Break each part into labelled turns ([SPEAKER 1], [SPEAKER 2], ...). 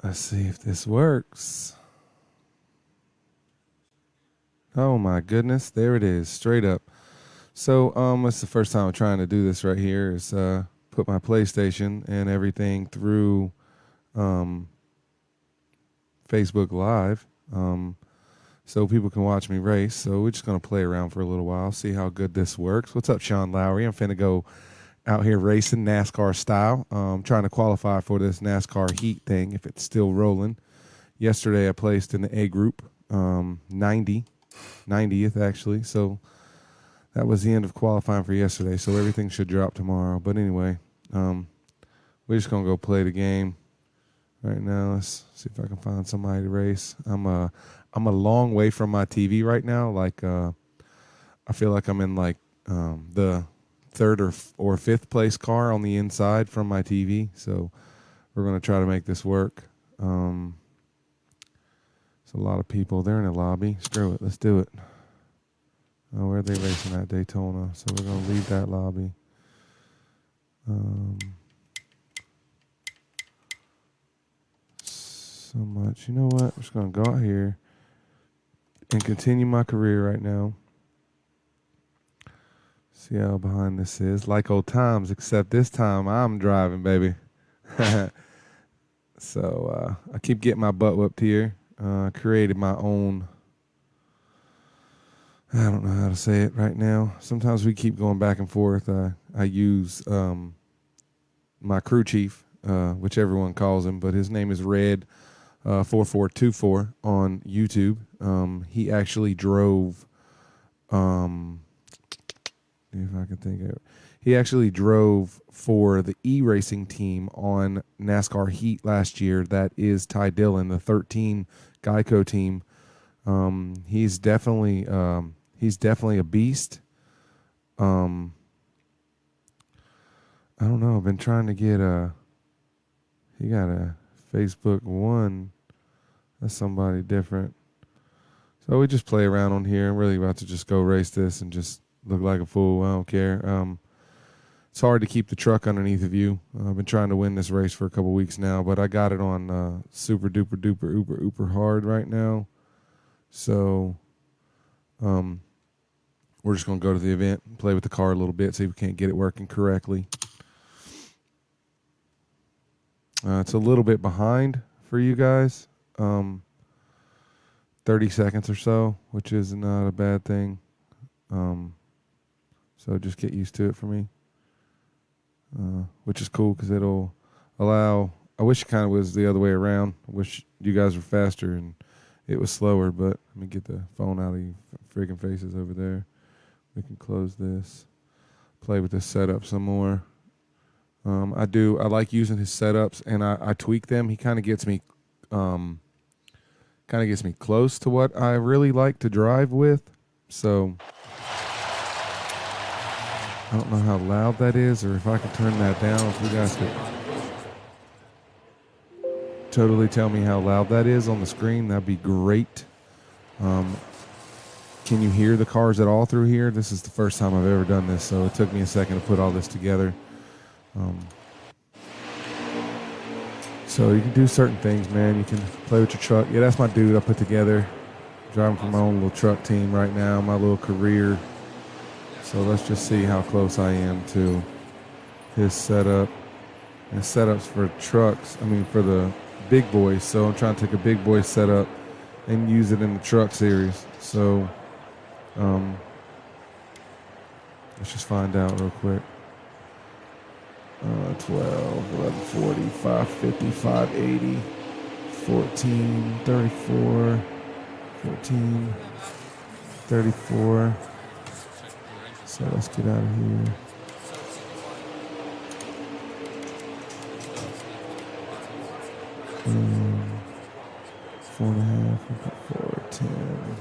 [SPEAKER 1] Let's see if this works. Oh my goodness, there it is, straight up. So, it's the first time I'm trying to do this right here. Is put my PlayStation and everything through um, Facebook Live, so people can watch me race. So we're just gonna play around for a little while, see how good this works. What's up, Sean Lowry? I'm finna go out here racing NASCAR style. Trying to qualify for this NASCAR heat thing if it's still rolling. Yesterday I placed in the A group, 90th actually. So that was the end of qualifying for yesterday. So everything should drop tomorrow. But anyway, we're just gonna go play the game right now. Let's see if I can find somebody to race. I'm a long way from my TV right now. Like I feel like I'm in like the third or fifth place car on the inside from my TV. So we're gonna try to make this work. There's a lot of people. They're in the lobby. Screw it. Let's do it. Oh, where are they racing at? Daytona. So we're gonna leave that lobby. So much. You know what? I'm just gonna go out here and continue my career right now. See how behind this is. Like old times, except this time I'm driving, baby. So I keep getting my butt whipped here. Created my own. I don't know how to say it right now. Sometimes we keep going back and forth. I use my crew chief, which everyone calls him, but his name is Red 4424 on YouTube. He actually drove. If I can think of it. He actually drove for the E-Racing team on NASCAR Heat last year. That is Ty Dillon, the 13 Geico team. He's definitely a beast. I don't know. I've been trying to get he got a Facebook one. That's somebody different. So we just play around on here. I'm really about to just go race this and just look like a fool. I don't care. It's hard to keep the truck underneath of you. I've been trying to win this race for a couple weeks now, but I got it on super duper duper uber hard right now. So we're just going to go to the event and play with the car a little bit, see if we can't get it working correctly. It's a little bit behind for you guys. 30 seconds or so, which is not a bad thing. So just get used to it for me, which is cool because it'll allow. I wish it kind of was the other way around. I wish you guys were faster and it was slower, but let me get the phone out of you freaking faces over there. We can close this, play with this setup some more. I like using his setups and I tweak them. He kind of gets me close to what I really like to drive with. So I don't know how loud that is or if I can turn that down. If you guys could totally tell me how loud that is on the screen, that'd be great. Can you hear the cars at all through here? This is the first time I've ever done this, so it took me a second to put all this together. So you can do certain things, man. You can play with your truck. Yeah, that's my dude I put together. Driving for my own little truck team right now, my little career. So let's just see how close I am to his setup. And setups for trucks, for the big boys. So I'm trying to take a big boy setup and use it in the truck series. So let's just find out real quick. 12, 11, 40, 550, 580, 14, 34, 14, 34. So let's get out of here. Um, 4.5, 4, 10.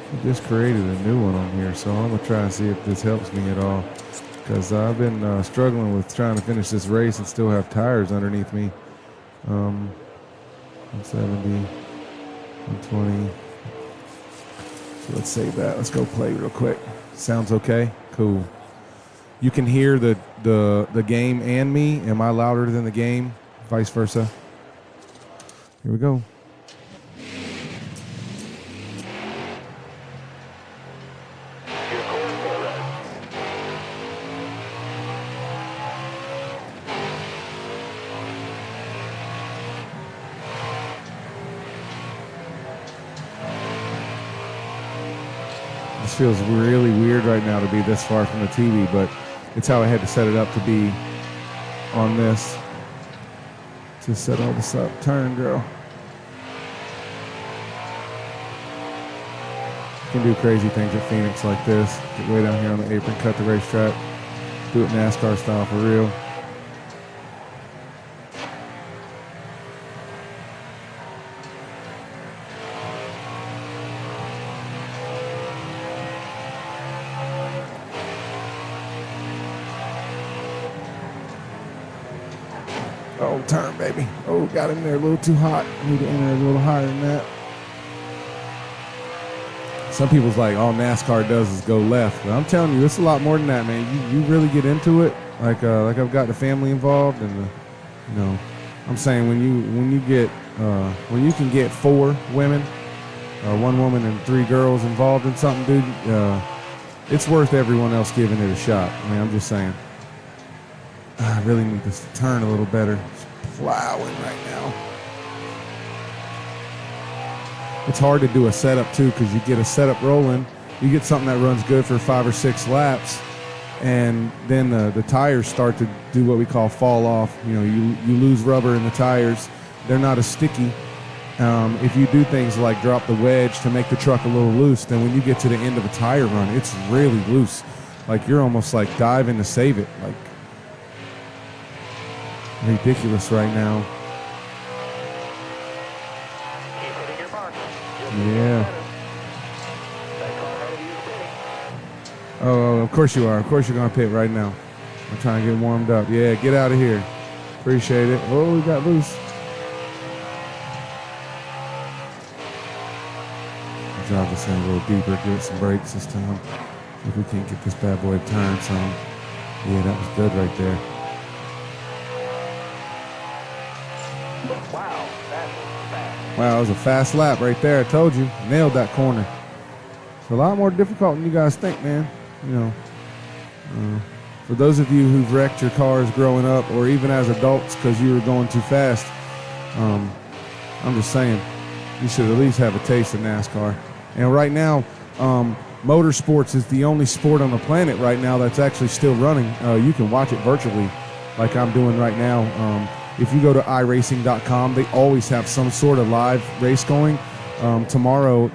[SPEAKER 1] I just created a new one on here, so I'm going to try and see if this helps me at all. Because I've been struggling with trying to finish this race and still have tires underneath me. 170, 120. So let's save that. Let's go play real quick. Sounds okay? Cool. You can hear the game and me. Am I louder than the game? Vice versa. Here we go. This feels really weird right now to be this far from the TV, but it's how I had to set it up to be on this. To set all this up. Turn, girl. You can do crazy things at Phoenix like this. Get way down here on the apron, cut the racetrack. Do it NASCAR style for real. Oh, turn, baby. Oh, got him there a little too hot. Need to enter a little higher than that. Some people's like, all NASCAR does is go left. But I'm telling you, it's a lot more than that, man. You really get into it. Like I've got the family involved, and I'm saying when you can get 4 women, 1 woman and 3 girls involved in something, dude, it's worth everyone else giving it a shot. I mean, I'm just saying. I really need this to turn a little better. It's plowing right now. It's hard to do a setup too, because you get a setup rolling, you get something that runs good for 5 or 6 laps, and then the tires start to do what we call fall off. You lose rubber in the tires. They're not as sticky. If you do things like drop the wedge to make the truck a little loose, then when you get to the end of a tire run, it's really loose. Like you're almost like diving to save it. Like ridiculous right now. Yeah. Oh, of course you are. Of course you're going to pit right now. I'm trying to get warmed up. Yeah, get out of here. Appreciate it. Oh, we got loose. I'll drive this in a little deeper, give it some brakes this time. If we can't get this bad boy to turn some. Yeah, that was good right there. Wow, that was a fast lap right there. I told you. Nailed that corner. It's a lot more difficult than you guys think, man. For those of you who've wrecked your cars growing up or even as adults because you were going too fast, I'm just saying, you should at least have a taste of NASCAR. And right now, motorsports is the only sport on the planet right now that's actually still running. You can watch it virtually like I'm doing right now. If you go to iRacing.com, they always have some sort of live race going. Tomorrow,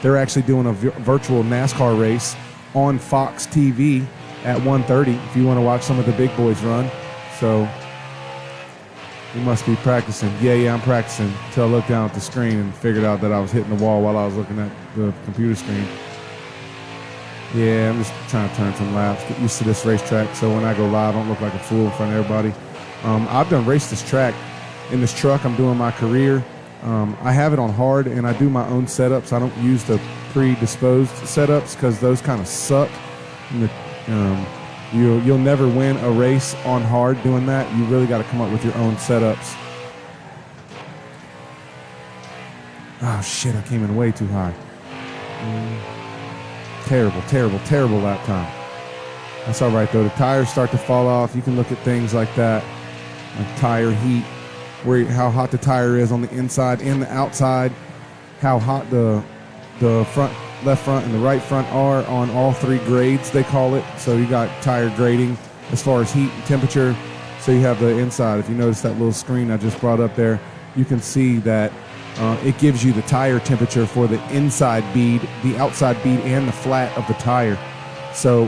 [SPEAKER 1] they're actually doing a virtual NASCAR race on Fox TV at 1:30 if you want to watch some of the big boys run. So you must be practicing. Yeah, I'm practicing until I looked down at the screen and figured out that I was hitting the wall while I was looking at the computer screen. Yeah, I'm just trying to turn some laps, get used to this racetrack so when I go live, I don't look like a fool in front of everybody. I've done raced this track in this truck. I'm doing my career. I have it on hard, and I do my own setups. I don't use the predisposed setups because those kind of suck. You'll never win a race on hard doing that. You really got to come up with your own setups. Oh, shit, I came in way too high. Terrible lap time. That's all right, though. The tires start to fall off. You can look at things like that, like tire heat, how hot the tire is on the inside and the outside, how hot the front, left front and the right front are on all 3 grades, they call it. So you got tire grading as far as heat and temperature. So you have the inside. If you notice that little screen I just brought up there, you can see that it gives you the tire temperature for the inside bead, the outside bead, and the flat of the tire. So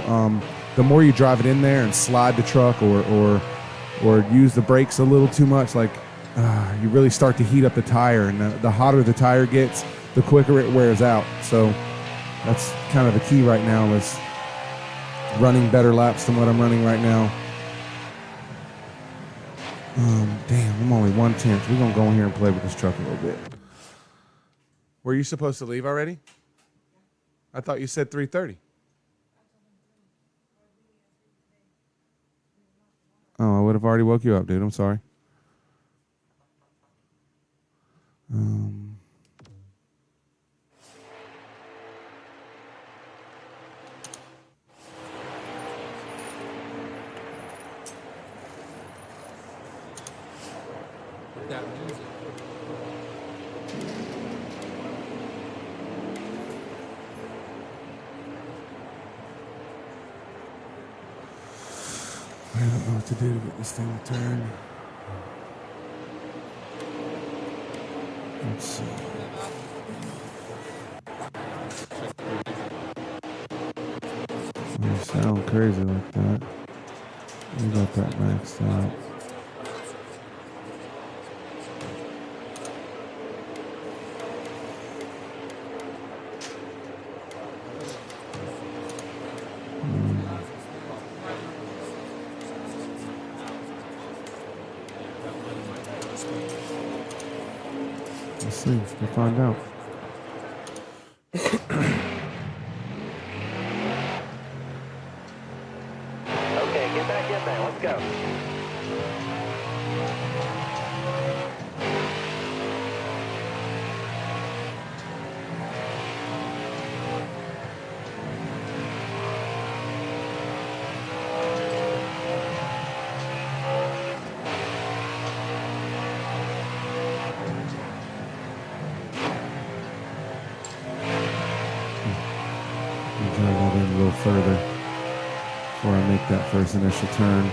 [SPEAKER 1] the more you drive it in there and slide the truck or use the brakes a little too much, like you really start to heat up the tire, and the hotter the tire gets, the quicker it wears out. So that's kind of the key right now, is running better laps than what I'm running right now. Damn, I'm only 1/10. We're gonna go in here and play with this truck a little bit. Were you supposed to leave already? I thought you said 3:30. I've already woke you up, dude. I'm sorry.
[SPEAKER 2] That music.
[SPEAKER 1] I don't know what to do to get this thing to turn. Let's see. You sound crazy like that. You got that maxed out. Let's see. We'll find out.
[SPEAKER 3] Okay, get back in there. Let's go.
[SPEAKER 1] Drag that in a little further before I make that first initial turn.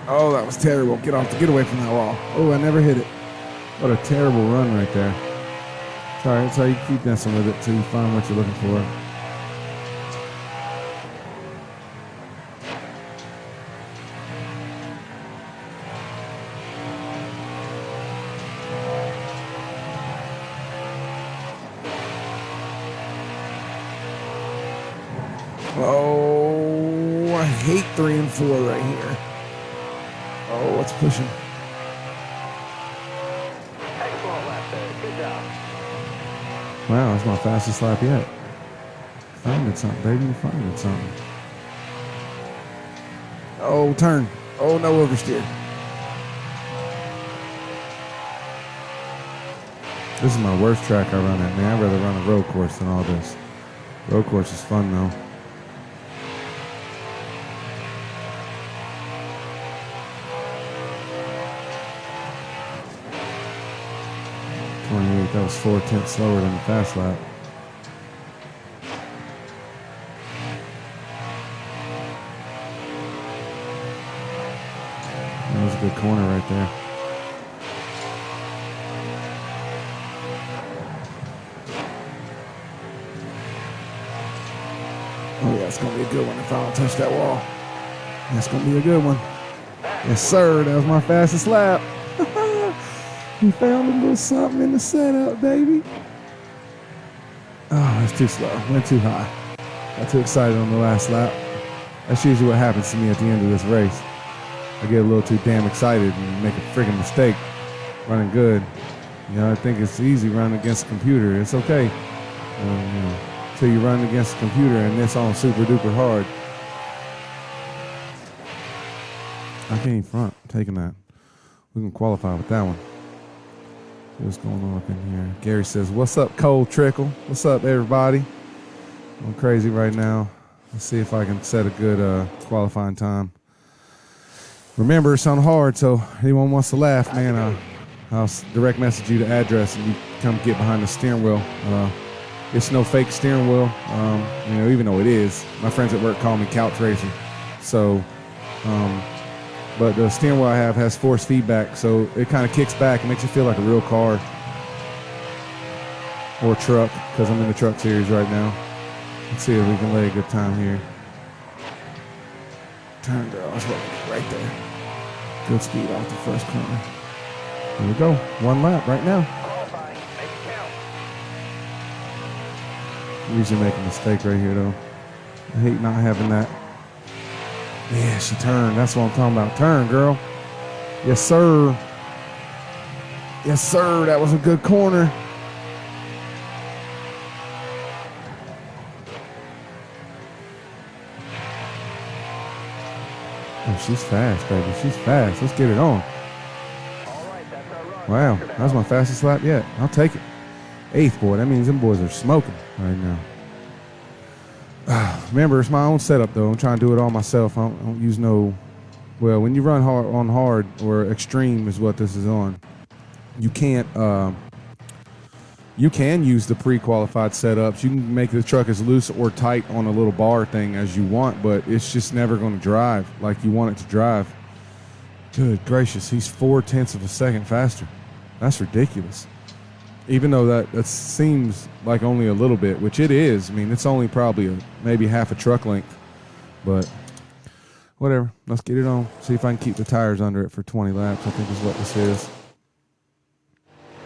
[SPEAKER 1] Oh, that was terrible. Get away from that wall. Oh, I never hit it. What a terrible run right there. It's all right. That's how you keep messing with it till you find what you're looking for. Oh, I hate 3 and 4 right here. Oh, what's pushing?
[SPEAKER 3] Excellent lap there. Good job.
[SPEAKER 1] Wow, that's my fastest lap yet. Finding something, baby. You finding something. Oh, turn. Oh, no oversteer. This is my worst track I run at, man. I'd rather run a road course than all this. Road course is fun, though. That was 4/10 slower than the fast lap. That was a good corner right there. Oh yeah, it's gonna be a good one if I don't touch that wall. That's gonna be a good one. Yes, sir. That was my fastest lap. We found a little something in the setup, baby. Oh, that's too slow. Went too high. Got too excited on the last lap. That's usually what happens to me at the end of this race. I get a little too damn excited and make a freaking mistake running good. You know, I think it's easy running against a computer. It's okay. You know, until you run against a computer and it's on super duper hard. I can't even front. I'm taking that. We can qualify with that one. What's going on up in here? Gary says, "What's up, Cold Trickle? What's up, everybody? I'm crazy right now. Let's see if I can set a good qualifying time. Remember, it's on hard, so anyone wants to laugh, man, I'll direct message you the address and you come get behind the steering wheel. It's no fake steering wheel, you know, even though it is. My friends at work call me couch racing. So, but the steering wheel I have has force feedback, so it kind of kicks back and makes you feel like a real car or truck, because I'm in the truck series right now. Let's see if we can lay a good time here. Turn, girl. That's right there. Good speed off the first corner. Here we go. One lap right now. Usually make a mistake right here, though. I hate not having that. Yeah, she turned. That's what I'm talking about. Turn, girl. Yes, sir. Yes, sir. That was a good corner. Oh, she's fast, baby. She's fast. Let's get it on. Wow, that was my fastest lap yet. I'll take it. 8th, boy. That means them boys are smoking right now. Remember, it's my own setup, though. I'm trying to do it all myself. I don't use no... Well, when you run hard or extreme is what this is on, you can't... you can use the pre-qualified setups. You can make the truck as loose or tight on a little bar thing as you want, but it's just never going to drive like you want it to drive. Good gracious, he's 0.4 of a second faster. That's ridiculous. Even though that seems like only a little bit, which it is. I mean, it's only probably maybe half a truck length, but whatever. Let's get it on. See if I can keep the tires under it for 20 laps, I think is what this is.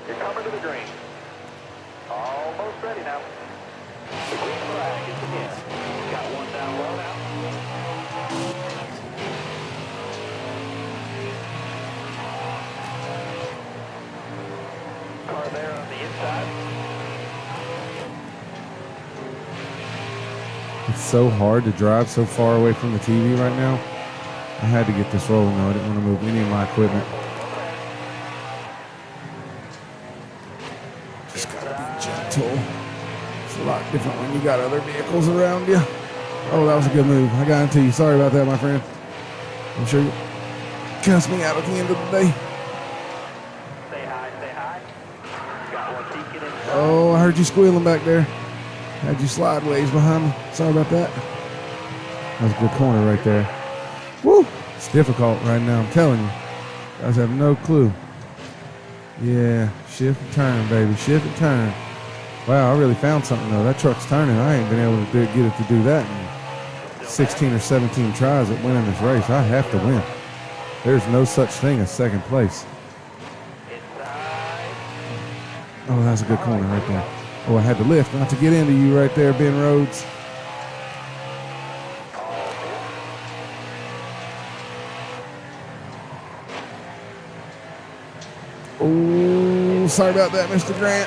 [SPEAKER 3] You're coming to the green. Almost ready now. The green flag is again. Got one down low now. Car there on the inside.
[SPEAKER 1] It's so hard to drive so far away from the TV right now. I had to get this rolling though. I didn't want to move any of my equipment. Just gotta be gentle. It's a lot different when you got other vehicles around you. Oh, that was a good move. I got into you. Sorry about that, my friend. I'm sure you cussed me out at the end of the day.
[SPEAKER 3] Say hi, say hi. Got one peeking inside.
[SPEAKER 1] Oh, I heard you squealing back there. Had you sideways behind me. Sorry about that. That was a good corner right there. Woo! It's difficult right now, I'm telling you. You guys have no clue. Yeah, shift and turn, baby. Shift and turn. Wow, I really found something, though. That truck's turning. I ain't been able to get it to do that in 16 or 17 tries at winning this race. I have to win. There's no such thing as second place. Oh, that's a good corner right there. Oh, I had to lift not to get into you right there, Ben Rhodes. Oh, sorry about that, Mr. Grant.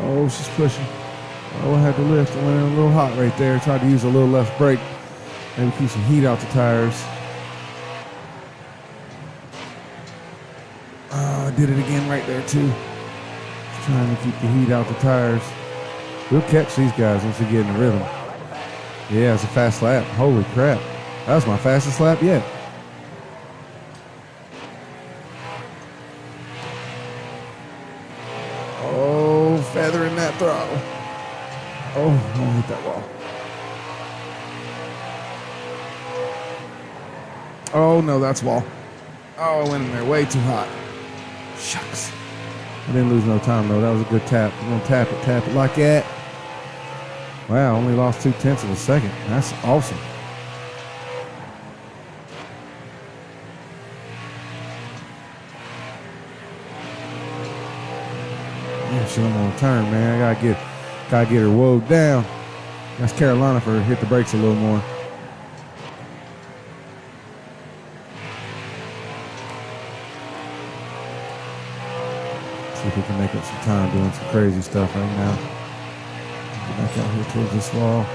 [SPEAKER 1] Oh, she's pushing. Oh, I had to lift. I went in a little hot right there. Tried to use a little left brake. Maybe keep some heat out the tires. I did it again right there, too. Just trying to keep the heat out the tires. We'll catch these guys once we get in the rhythm. Yeah, it's a fast lap. Holy crap. That was my fastest lap yet. Oh, feathering that throttle. Oh, I don't hit that wall. Oh, no, that's wall. Oh, I went in there way too hot. Shucks. I didn't lose no time, though. That was a good tap. I'm going to tap it like that. Wow, only lost 0.2 of a second. That's awesome. Yeah, she don't want to turn, man. I gotta get her woed down. That's Carolina for her to hit the brakes a little more. See if we can make up some time doing some crazy stuff right now. Get back out here towards this wall.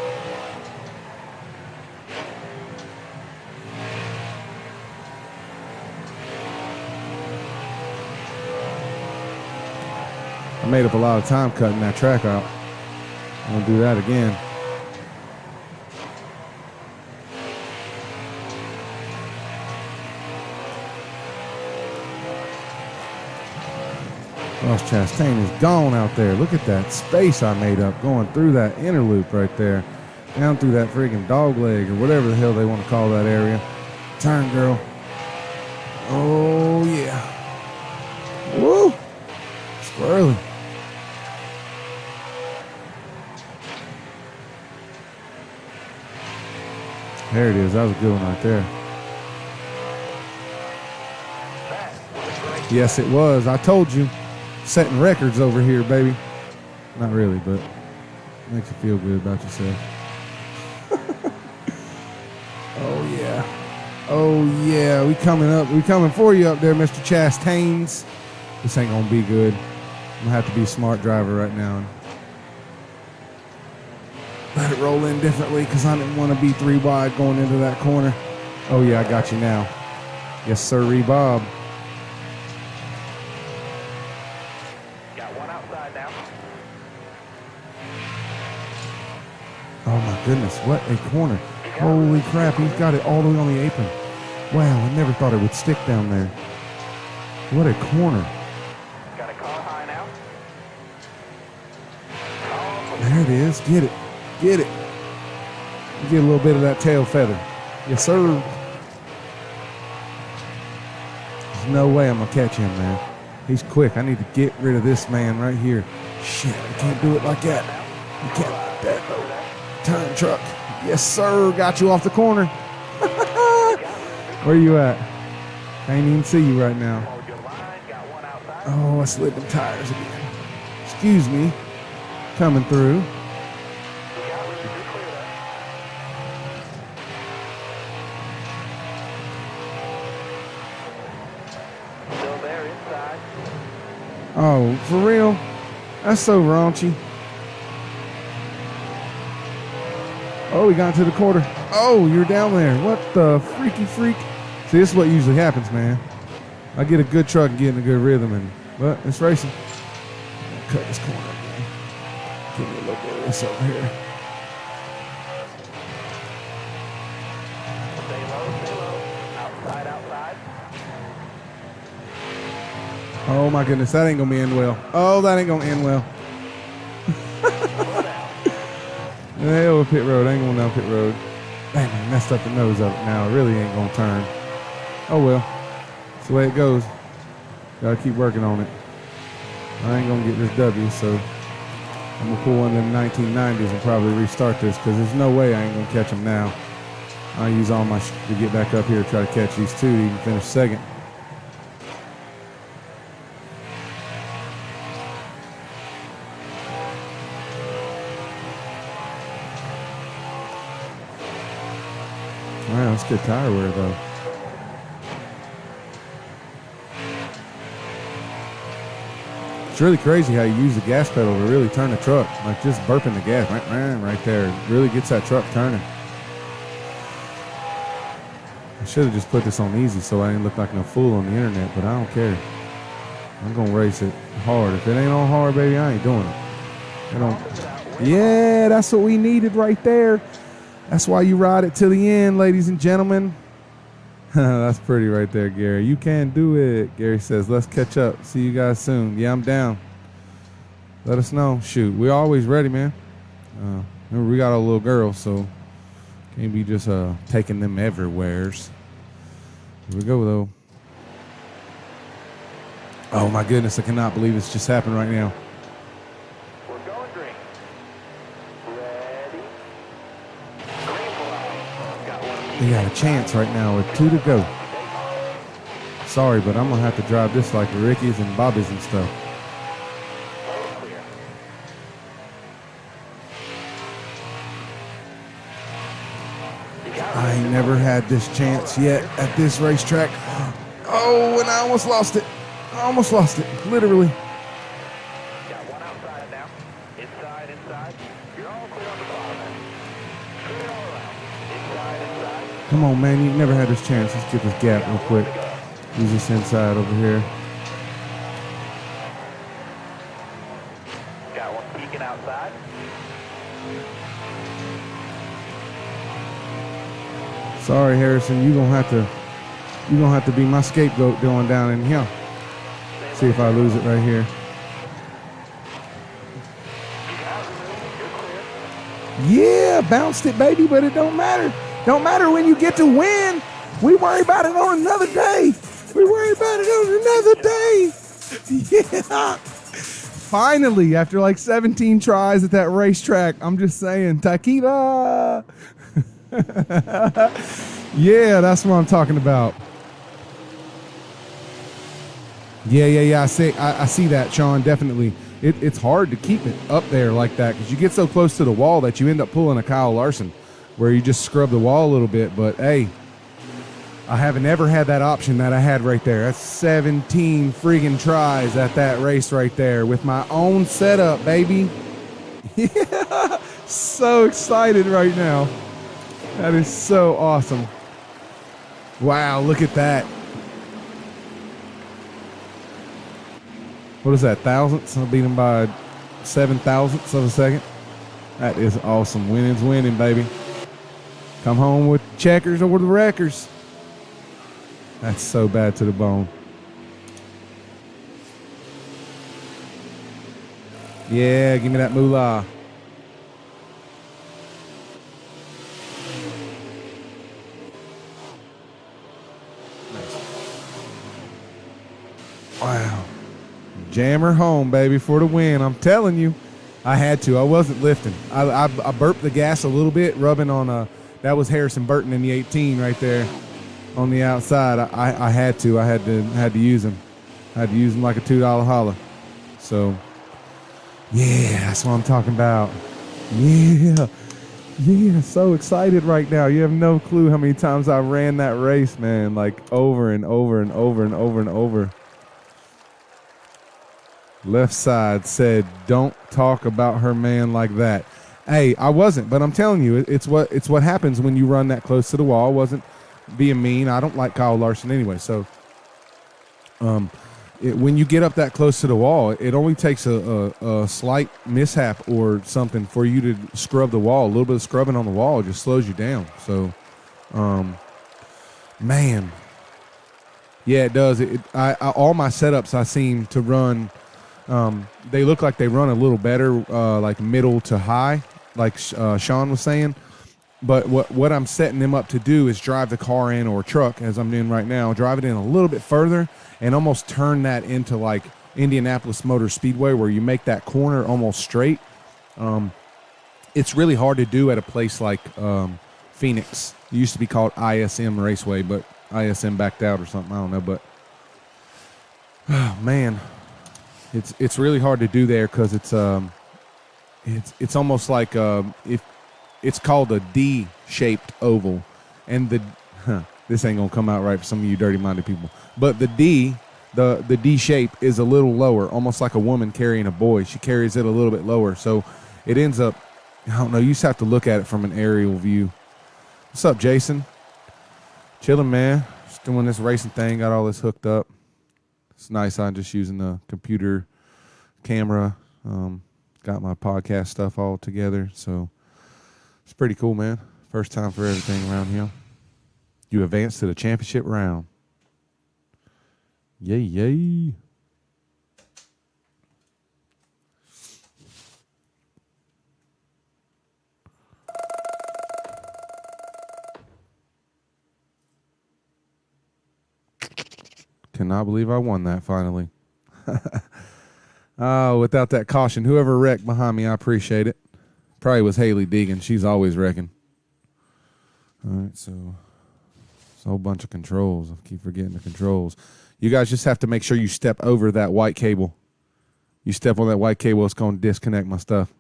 [SPEAKER 1] I made up a lot of time cutting that track out. I'm gonna do that again. Ross Chastain is gone out there. Look at that space I made up going through that inner loop right there. Down through that friggin' dog leg or whatever the hell they want to call that area. Turn, girl. Oh, yeah. Woo! Squirrely. There it is. That was a good one right there. Yes, it was. I told you. Setting records over here, baby. Not really, but makes you feel good about yourself. Oh, yeah. Oh, yeah. We coming up. We coming for you up there, Mr. Chastains. This ain't going to be good. I'm going to have to be a smart driver right now. Let it roll in differently because I didn't want to be 3 wide going into that corner. Oh, yeah, I got you now. Yes, sirree, Bob.
[SPEAKER 3] Got one outside now.
[SPEAKER 1] Oh, my goodness. What a corner. Holy crap, he's got it all the way on the apron. Wow, I never thought it would stick down there. What a corner.
[SPEAKER 3] Got a car high now.
[SPEAKER 1] There it is. Get it. Get it. You get a little bit of that tail feather. Yes, sir. There's no way I'm going to catch him, man. He's quick. I need to get rid of this man right here. Shit, I can't do it like that. You can't like that, though. Turn truck. Yes, sir. Got you off the corner. Where you at? Can't even see you right now. Oh, I slid them tires again. Excuse me. Coming through.
[SPEAKER 3] Still there inside.
[SPEAKER 1] Oh, for real? That's so raunchy. Oh, we got to the quarter. Oh, you're down there. What the freaky freak? See, this is what usually happens, man. I get a good truck and get in a good rhythm, but it's racing. Cut this corner again. Give me a little bit of this over here.
[SPEAKER 3] Stay low. Outside, outside.
[SPEAKER 1] Oh, my goodness. That ain't going to end well. Oh, that ain't going to end well. Hell with pit road. I ain't going down pit road. Dang, I messed up the nose of it now. It really ain't going to turn. Oh, well. That's the way it goes. Got to keep working on it. I ain't going to get this W, so I'm going to pull one of them 1990s and probably restart this because there's no way I ain't going to catch them now. I'll use all my to get back up here to try to catch these two to even finish second. Wow, that's good tire wear, though. It's really crazy how you use the gas pedal to really turn the truck. Like just burping the gas right there. It really gets that truck turning. I should have just put this on easy so I didn't look like no fool on the internet, but I don't care. I'm going to race it hard. If it ain't on hard, baby, I ain't doing it. Yeah, that's what we needed right there. That's why you ride it to the end, ladies and gentlemen. That's pretty right there, Gary. You can do it. Gary says, let's catch up. See you guys soon. Yeah, I'm down. Let us know. Shoot, we're always ready, man. Remember, we got our little girls, so can't be just taking them everywheres. Here we go, though. Oh, my goodness. I cannot believe this just happened right now.
[SPEAKER 3] We're going green. Ready. Green flag. Got one.
[SPEAKER 1] We got a chance right now with 2 to go. Sorry, but I'm going to have to drive this like Ricky's and Bobby's and stuff.
[SPEAKER 3] Clear.
[SPEAKER 1] I ain't never had this chance yet at this racetrack. Oh, and I almost lost it. I almost lost it, literally.
[SPEAKER 3] Got one outside now. Inside. You're all clear on the bottom end. Clear all around. Inside.
[SPEAKER 1] Come on, man. You've never had this chance. Let's get this gap real quick. Use this inside over here.
[SPEAKER 3] Got one peeking outside.
[SPEAKER 1] Sorry, Harrison. You're gonna have to be my scapegoat going down in here. See if I lose it right here. Yeah, bounced it, baby, but it don't matter. Don't matter when you get to win. We worry about it on another day. We worry about it on another day. Yeah. Finally, after like 17 tries at that racetrack, I'm just saying, Taquila. Yeah, that's what I'm talking about. Yeah. I see that, Sean. Definitely, it's hard to keep it up there like that because you get so close to the wall that you end up pulling a Kyle Larson, where you just scrub the wall a little bit. But hey, I haven't ever had that option that I had right there. That's 17 friggin' tries at that race right there with my own setup, baby. Yeah, so excited right now. That is so awesome. Wow, look at that. What is that, thousandths? I beat him by 7 thousandths of a second. That is awesome. Winning's winning, baby. Come home with checkers or the wreckers. That's so bad to the bone. Yeah, give me that moolah. Wow. Jammer home, baby, for the win. I'm telling you, I had to. I wasn't lifting. I burped the gas a little bit, rubbing on that was Harrison Burton in the 18 right there on the outside. I had to. I had to use him. I had to use him like a $2 holla. So, yeah, that's what I'm talking about. Yeah. Yeah, so excited right now. You have no clue how many times I ran that race, man. Like over and over and over and over and over. Left side said, "Don't talk about her man like that." Hey, I wasn't, but I'm telling you, it's what happens when you run that close to the wall. I wasn't being mean. I don't like Kyle Larson anyway. So, when you get up that close to the wall, it only takes a slight mishap or something for you to scrub the wall. A little bit of scrubbing on the wall just slows you down. So, man, yeah, it does. I all my setups I seem to run. They look like they run a little better, like middle to high, like Sean was saying. But what I'm setting them up to do is drive the car in, or truck, as I'm doing right now, drive it in a little bit further and almost turn that into like Indianapolis Motor Speedway, where you make that corner almost straight. It's really hard to do at a place like Phoenix. It used to be called ISM Raceway, but ISM backed out or something. I don't know. But, oh, man. It's really hard to do there because it's almost like if it's called a D-shaped oval, and this ain't gonna come out right for some of you dirty-minded people. But the D shape is a little lower, almost like a woman carrying a boy. She carries it a little bit lower, so it ends up. I don't know. You just have to look at it from an aerial view. What's up, Jason? Chilling, man. Just doing this racing thing. Got all this hooked up. It's nice. I'm just using the computer camera. Got my podcast stuff all together. So it's pretty cool, man. First time for everything around here. You advance to the championship round. Yay, yay. Cannot believe I won that finally. Oh, without that caution, whoever wrecked behind me, I appreciate it. Probably was Haley Deegan. She's always wrecking. All right, so it's a whole bunch of controls. I keep forgetting the controls. You guys just have to make sure you step over that white cable. You step on that white cable, it's going to disconnect my stuff.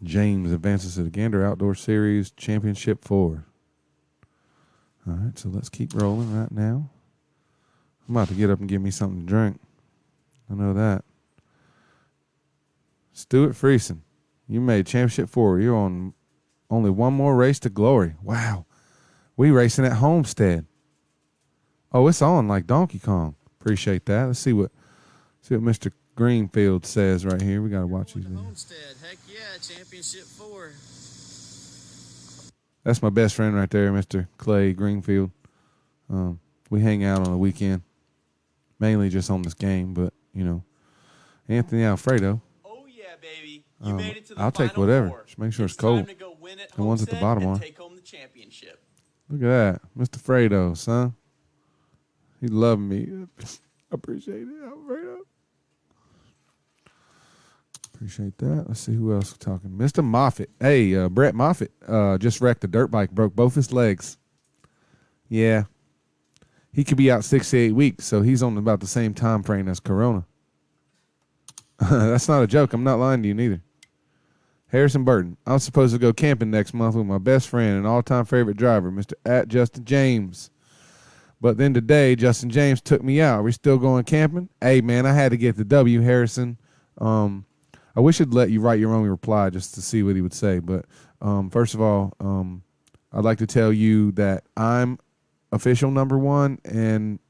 [SPEAKER 1] James advances to the Gander Outdoor Series Championship 4. All right, so let's keep rolling right now. I'm about to get up and give me something to drink. I know that. Stuart Friesen, you made Championship 4. You're on only one more race to glory. Wow. We racing at Homestead. Oh, it's on like Donkey Kong. Appreciate that. Let's see what Mr. Greenfield says right here. We got to watch these videos.
[SPEAKER 2] Homestead. Heck yeah, Championship 4.
[SPEAKER 1] That's my best friend right there, Mr. Clay Greenfield. We hang out on the weekend, mainly just on this game, but, you know, Anthony Alfredo.
[SPEAKER 2] Oh, yeah, baby. You made it to the
[SPEAKER 1] I'll take
[SPEAKER 2] final
[SPEAKER 1] whatever.
[SPEAKER 2] four.
[SPEAKER 1] Just make sure it's cold.
[SPEAKER 2] Time to go win at
[SPEAKER 1] The ones at the bottom
[SPEAKER 2] and
[SPEAKER 1] are.
[SPEAKER 2] take home the championship.
[SPEAKER 1] Look at that. Mr. Fredo, son. He loved me. Appreciate it, Alfredo. Appreciate that. Let's see who else is talking. Mr. Moffitt. Hey, Brett Moffitt just wrecked a dirt bike, broke both his legs. Yeah. He could be out 6 to 8 weeks, so he's on about the same time frame as Corona. That's not a joke. I'm not lying to you neither. Harrison Burton. I'm supposed to go camping next month with my best friend and all-time favorite driver, Mr. Justin James. But then today, Justin James took me out. Are we still going camping? Hey, man, I had to get the W, Harrison. I wish I'd let you write your own reply just to see what he would say. But first of all, I'd like to tell you that I'm official number one and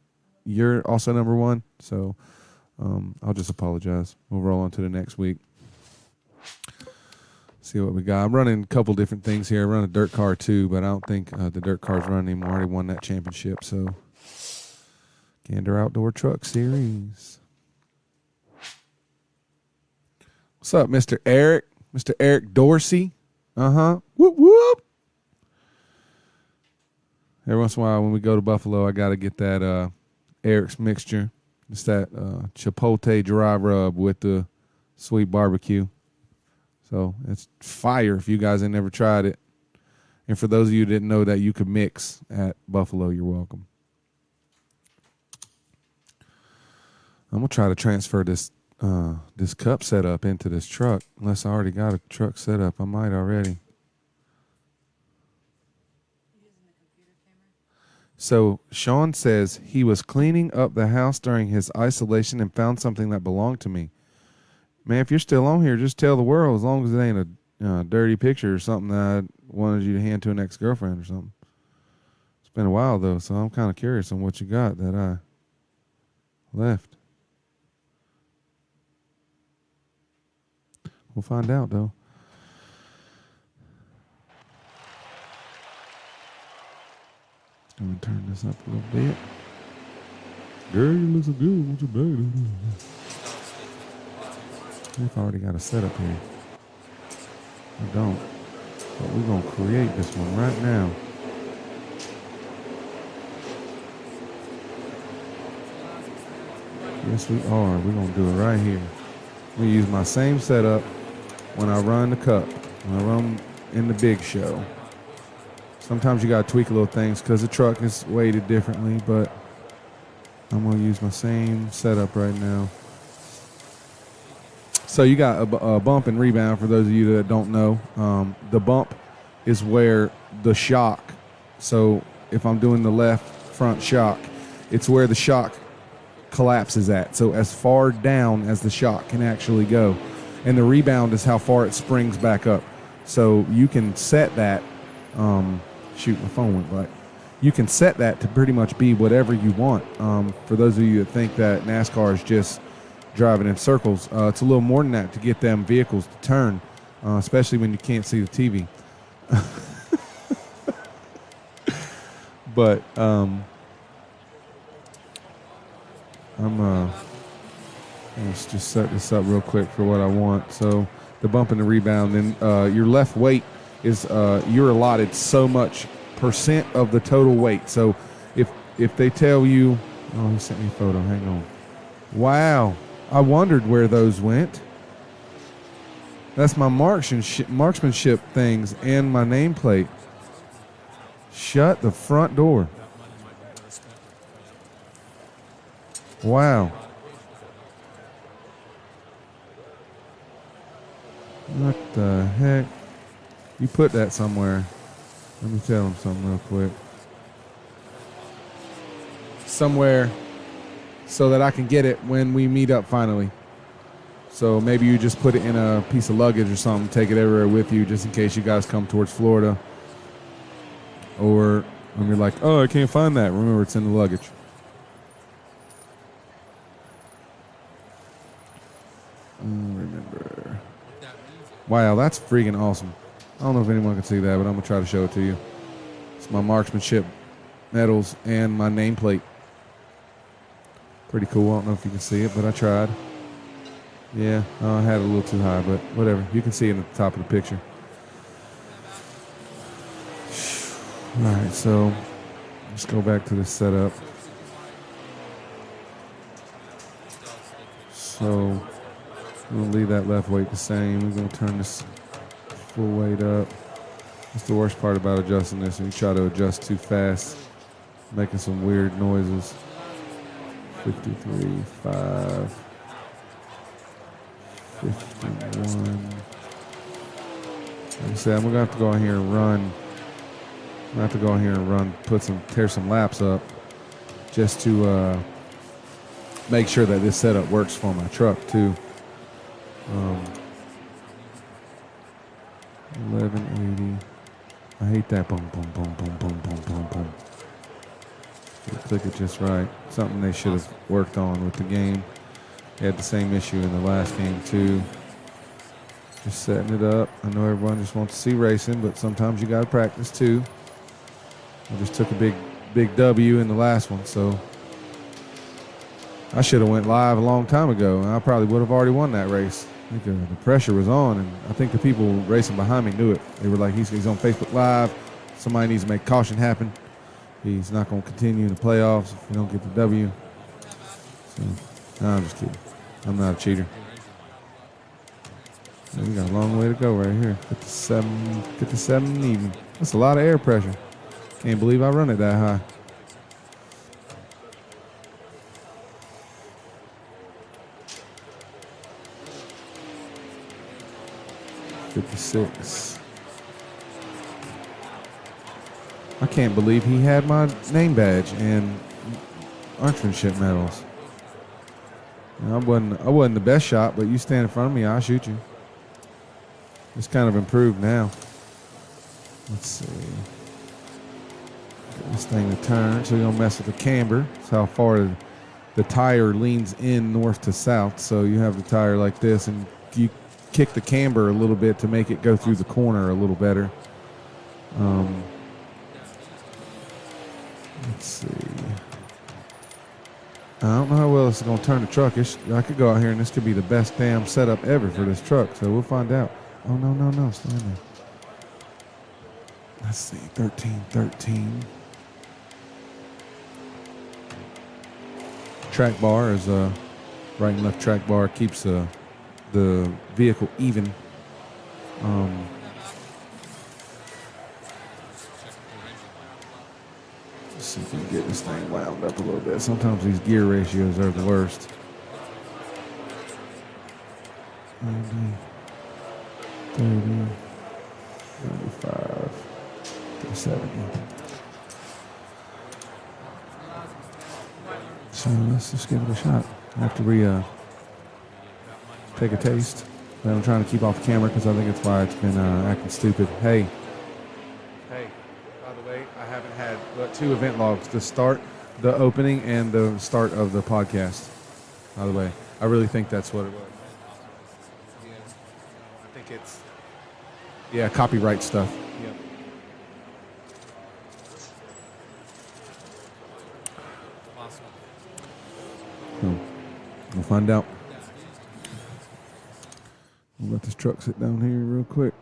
[SPEAKER 1] you're also number one. So I'll just apologize. We'll roll on to the next week. See what we got. I'm running a couple different things here. I run a dirt car too, but I don't think the dirt car's running anymore. I already won that championship. So Gander Outdoor Truck Series. What's up, Mr. Eric? Mr. Eric Dorsey. Whoop, whoop. Every once in a while when we go to Buffalo, I got to get that Eric's mixture. It's that Chipotle dry rub with the sweet barbecue. So it's fire if you guys ain't never tried it. And for those of you who didn't know that you could mix at Buffalo, you're welcome. I'm going to try to transfer this cup setup into this truck. Unless I already got a truck set up. I might already. So Sean says he was cleaning up the house during his isolation and found something that belonged to me. Man, if you're still on here, just tell the world, as long as it ain't a dirty picture or something that I wanted you to hand to an ex-girlfriend or something. It's been a while, though, so I'm kind of curious on what you got that I left. We'll find out, though. Going to turn this up a little bit. Girl, you look so good. What's your baby? If I already got a setup here. I don't. But we're going to create this one right now. Yes, we are. We're going to do it right here. We use my same setup when I run the cup. When I run in the big show. Sometimes you got to tweak a little things because the truck is weighted differently, but I'm going to use my same setup right now. So you got a bump and rebound for those of you that don't know. The bump is where the shock, so if I'm doing the left front shock, it's where the shock collapses at. So as far down as the shock can actually go. And the rebound is how far it springs back up. So you can set that, shoot, my phone went black. You can set that to pretty much be whatever you want. For those of you that think that NASCAR is just driving in circles, it's a little more than that to get them vehicles to turn, especially when you can't see the TV. But let's just set this up real quick for what I want. So the bump and the rebound, then your left weight is you're allotted so much percent of the total weight. So if they tell you, oh, he sent me a photo. Hang on. Wow. I wondered where those went. That's my marksmanship things and my nameplate. Shut the front door. Wow. What the heck? You put that somewhere. Let me tell them something real quick. Somewhere so that I can get it when we meet up finally. So maybe you just put it in a piece of luggage or something, take it everywhere with you just in case you guys come towards Florida. Or when you're like, oh, I can't find that. Remember, it's in the luggage. Remember. Wow, that's freaking awesome. I don't know if anyone can see that, but I'm going to try to show it to you. It's my marksmanship medals and my nameplate. Pretty cool. I don't know if you can see it, but I tried. Yeah, I had it a little too high, but whatever. You can see it at the top of the picture. All right, so let's go back to the setup. So We're going to leave that left weight the same. We're going to turn this full weight up. That's the worst part about adjusting this. When you try to adjust too fast, making some weird noises. 53, 5, 51. Like I said, I'm going to have to go in here and run. I'm going to have to go in here and run, tear some laps up just to make sure that this setup works for my truck too. 1180. I hate that boom, boom, boom, boom, boom, boom, boom, boom. You click it just right. Something they should have worked on with the game. They had the same issue in the last game too. Just setting it up. I know everyone just wants to see racing, but sometimes you got to practice too. I just took a big W in the last one, so I should have went live a long time ago, and I probably would have already won that race. I think the pressure was on, and I think the people racing behind me knew it. They were like, he's on Facebook Live. Somebody needs to make caution happen. He's not going to continue in the playoffs if we don't get the W. So, no, I'm just kidding. I'm not a cheater. We got a long way to go right here. 57 even. That's a lot of air pressure. Can't believe I run it that high. $56. I can't believe he had my name badge and archemanship medals. I wasn't the best shot, but you stand in front of me, I'll shoot you. It's kind of improved now. Let's see. Get this thing to turn, so we don't mess with the camber. That's how far the tire leans in north to south. So you have the tire like this, and you kick the camber a little bit to make it go through the corner a little better. Let's see. I don't know how well this is going to turn the truck. I could go out here and this could be the best damn setup ever for this truck. So we'll find out. Oh, no. Stay in there. Let's see. 13. Track bar is right and left track bar keeps the vehicle even. Let's see if we can get this thing wound up a little bit. Sometimes these gear ratios are the worst. 90, 30, 35, 70. So let's just give it a shot. After we take a taste. But I'm trying to keep off camera because I think it's why it's been acting stupid. Hey, by the way, I haven't had two event logs, the start, the opening, and the start of the podcast. By the way, I really think that's what it was. I think it's, copyright stuff. Yep. So, we'll find out. We'll let this truck sit down here real quick.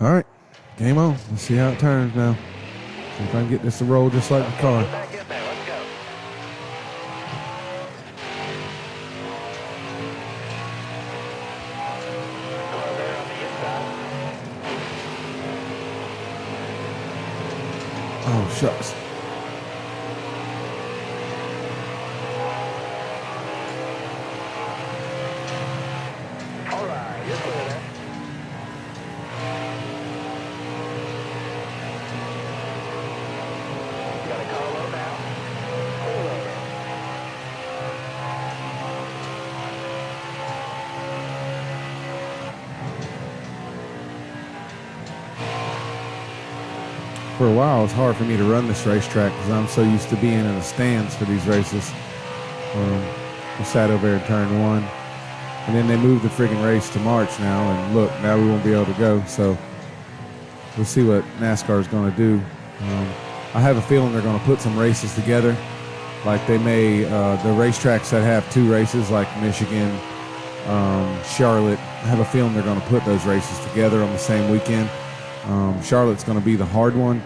[SPEAKER 1] All right, game on. Let's see how it turns now. See if I can get this to roll just like the car.
[SPEAKER 3] Back in there. Let's go. Hello there on the inside.
[SPEAKER 1] Oh, shucks.
[SPEAKER 3] All right, you're clear there. Got a car low now. Clear over.
[SPEAKER 1] For a while, it's hard for me to run this racetrack because I'm so used to being in the stands for these races. We sat over there in turn one, and then they moved the friggin' race to March now, and look, now we won't be able to go. So we'll see what NASCAR is going to do. I have a feeling they're going to put some races together, like they may the racetracks that have two races, like Michigan, Charlotte. I have a feeling they're going to put those races together on the same weekend. Charlotte's going to be the hard one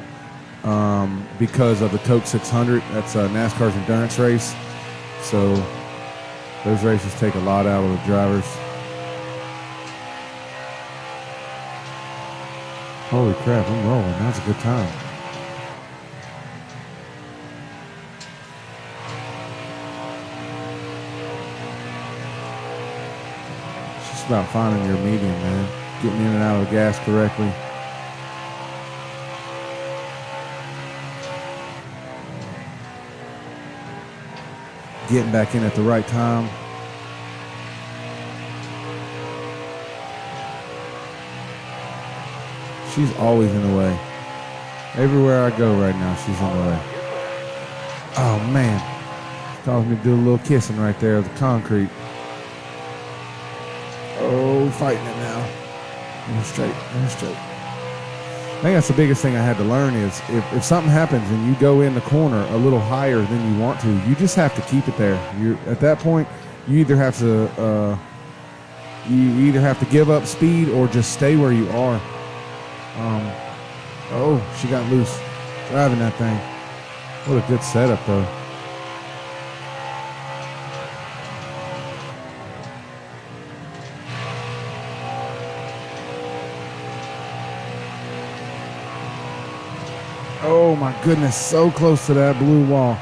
[SPEAKER 1] because of the Coke 600. That's NASCAR's endurance race. So those races take a lot out of the drivers. Holy crap, I'm rolling. That's a good time. It's just about finding your medium, man. Getting in and out of the gas correctly. Getting back in at the right time. She's always in the way. Everywhere I go right now, she's in the way. Oh, man. It's causing me to do a little kissing right there of the concrete. Oh, fighting it now. In straight, in straight. I think that's the biggest thing I had to learn is if something happens and you go in the corner a little higher than you want to, you just have to keep it there. At that point, you either have to give up speed or just stay where you are. Oh, she got loose driving that thing. What a good setup, though. Oh my goodness, so close to that blue wall.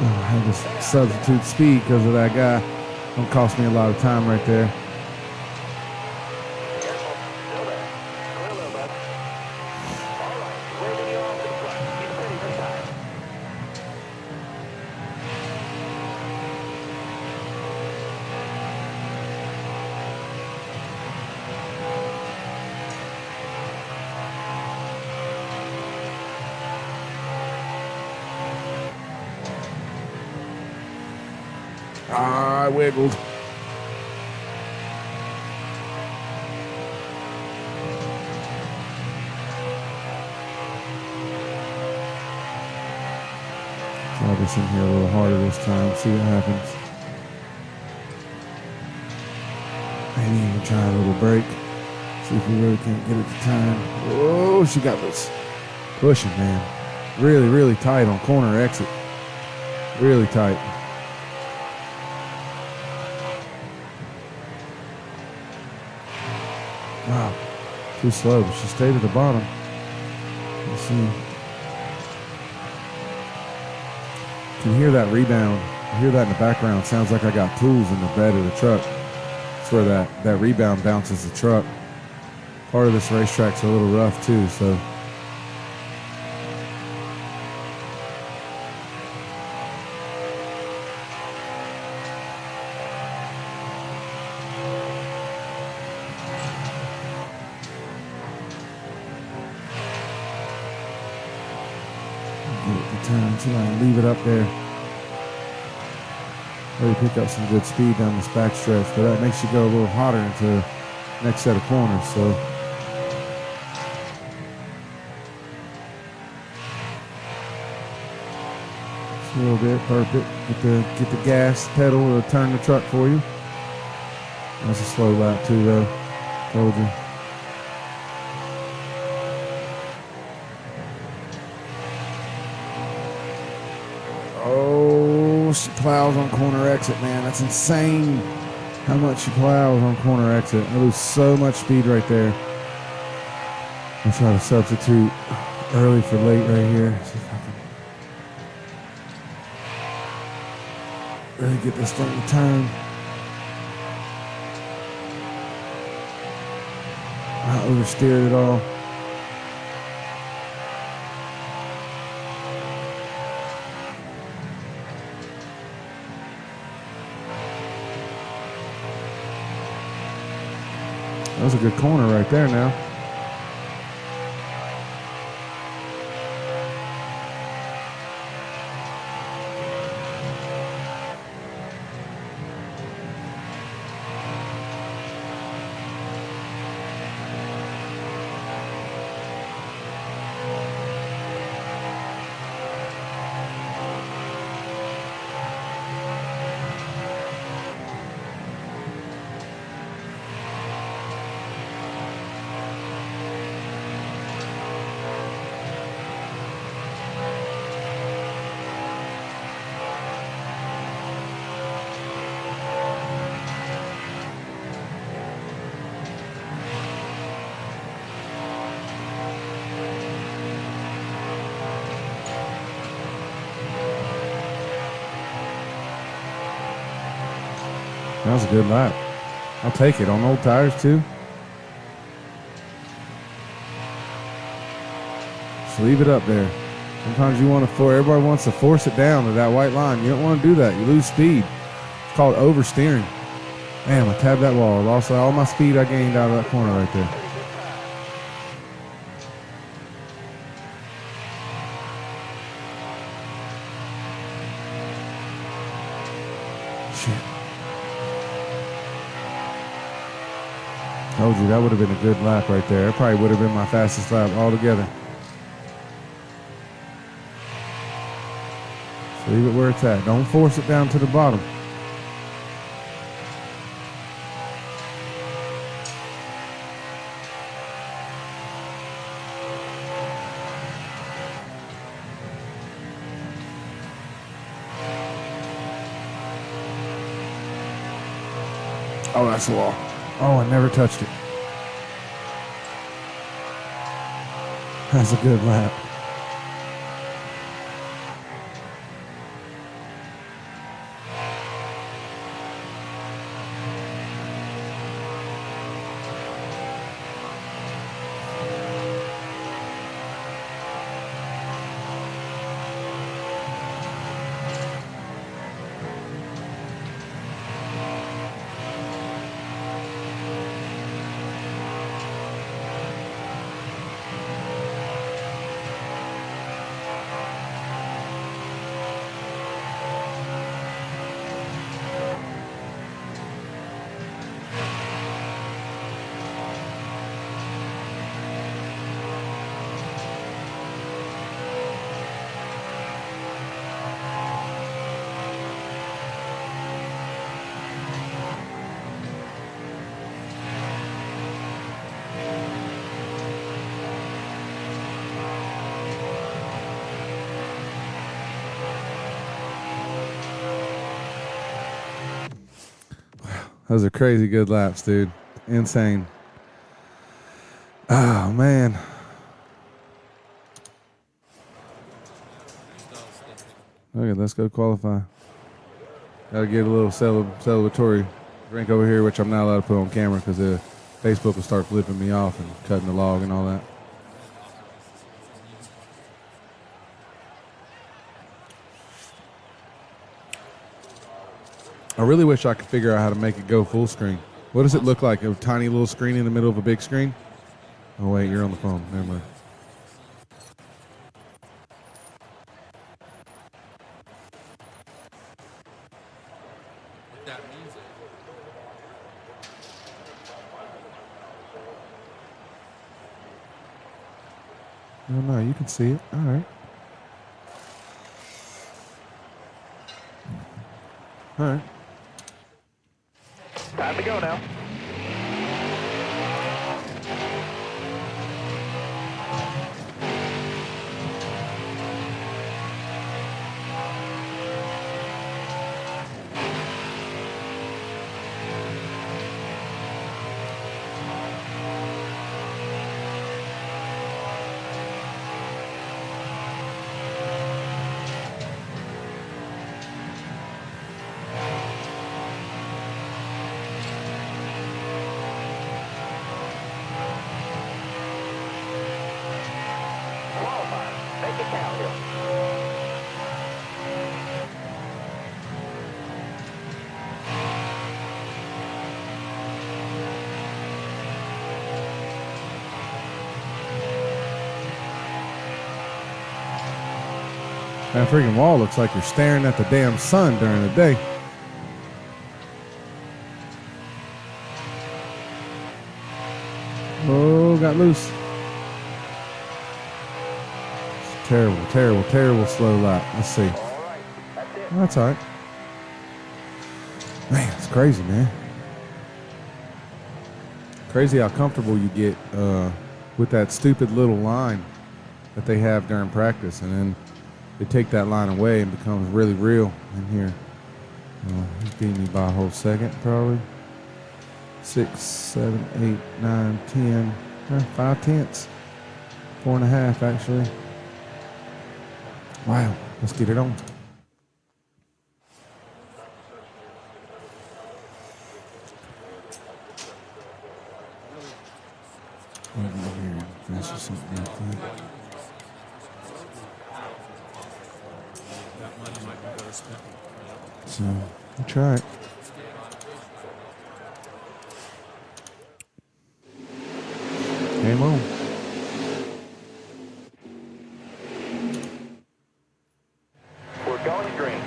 [SPEAKER 1] Oh, I had to substitute speed because of that guy. Don't cost me a lot of time right there.
[SPEAKER 3] Careful. Still there. Clear low, bud. All right. Waving you off to the front. He's ready for time.
[SPEAKER 1] Ah, I wiggled. Try this in here a little harder this time. See what happens. Maybe even try a little break. See if we really can't get it to turn. Oh, she got this. Pushing, man. Really, really tight on corner exit. Really tight. Wow, too slow, but she stayed at the bottom. Let's see. You can hear that rebound. I hear that in the background. Sounds like I got tools in the bed of the truck. That's where that rebound bounces the truck. Part of this racetrack's a little rough too, so. Get it to turn until I leave it up there. Really pick up some good speed down this back stretch, but that makes you go a little hotter into the next set of corners. So just a little bit, perfect. Get the gas pedal to turn the truck for you. That's a slow lap too, though. Told you. Oh, she plows on corner exit, man. That's insane how much she plows on corner exit. I lose so much speed right there. I'll try to substitute early for late right here. See if I can really get this thing to turn. Not oversteer it at all. That was a good corner right there now. That was a good lap. I'll take it on old tires too. Just leave it up there. Sometimes you want to everybody wants to force it down to that white line. You don't want to do that. You lose speed. It's called oversteering. Damn, I tabbed that wall. I lost all my speed I gained out of that corner right there. Shit. Told you that would have been a good lap right there. It probably would have been my fastest lap altogether. So leave it where it's at. Don't force it down to the bottom. Oh, that's the wall. Oh, I never touched it. That's a good lap. Those are crazy good laps, dude. Insane. Oh, man. Okay, let's go qualify. Got to get a little celebratory drink over here, which I'm not allowed to put on camera because Facebook will start flipping me off and cutting the log and all that. I really wish I could figure out how to make it go full screen. What does it look like? A tiny little screen in the middle of a big screen? Oh, wait, you're on the phone. Never mind.
[SPEAKER 4] That means it.
[SPEAKER 1] Oh, no, you can see it. All right. All right.
[SPEAKER 3] Time to go now. Make it count here.
[SPEAKER 1] That freaking wall looks like you're staring at the damn sun during the day. Oh, got loose. Terrible, terrible, terrible slow lap. Let's see.
[SPEAKER 3] All right, that's it.
[SPEAKER 1] That's all right. Man, it's crazy, man. Crazy how comfortable you get with that stupid little line that they have during practice, and then they take that line away and becomes really real in here. He's beating me by a whole second, probably. 6, 7, 8, 9, 10, 5 tenths. 4.5, actually. Wow, let's get it on. So we'll try it. Game on.
[SPEAKER 3] We're going green.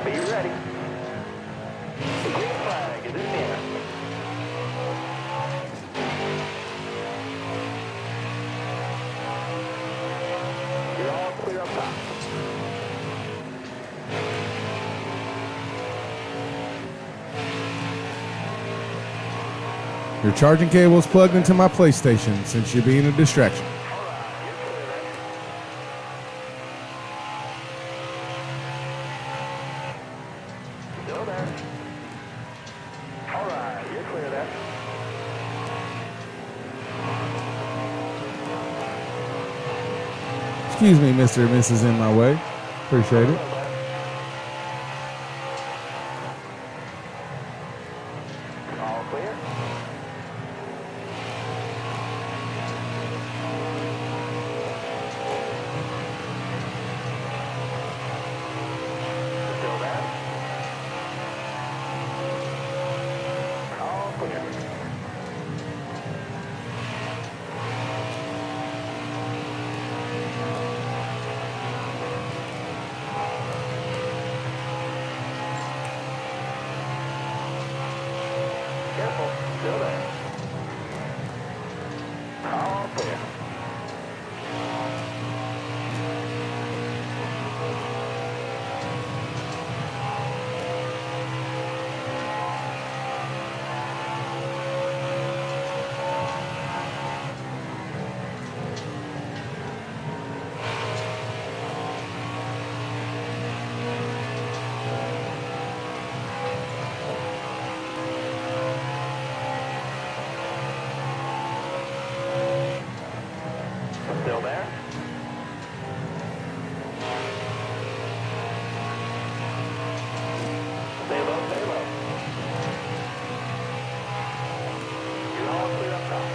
[SPEAKER 3] Be ready. The green flag is in the air. You're all clear up top.
[SPEAKER 1] Your charging cable is plugged into my PlayStation since you're being a distraction.
[SPEAKER 3] Still there. All right, you're clear there.
[SPEAKER 1] Excuse me, Mr. and Mrs. in my way. Appreciate it.
[SPEAKER 3] All clear. Still there. All clear. Careful. Still there. All clear. Still there. Stay low, stay low. You're all clear up top.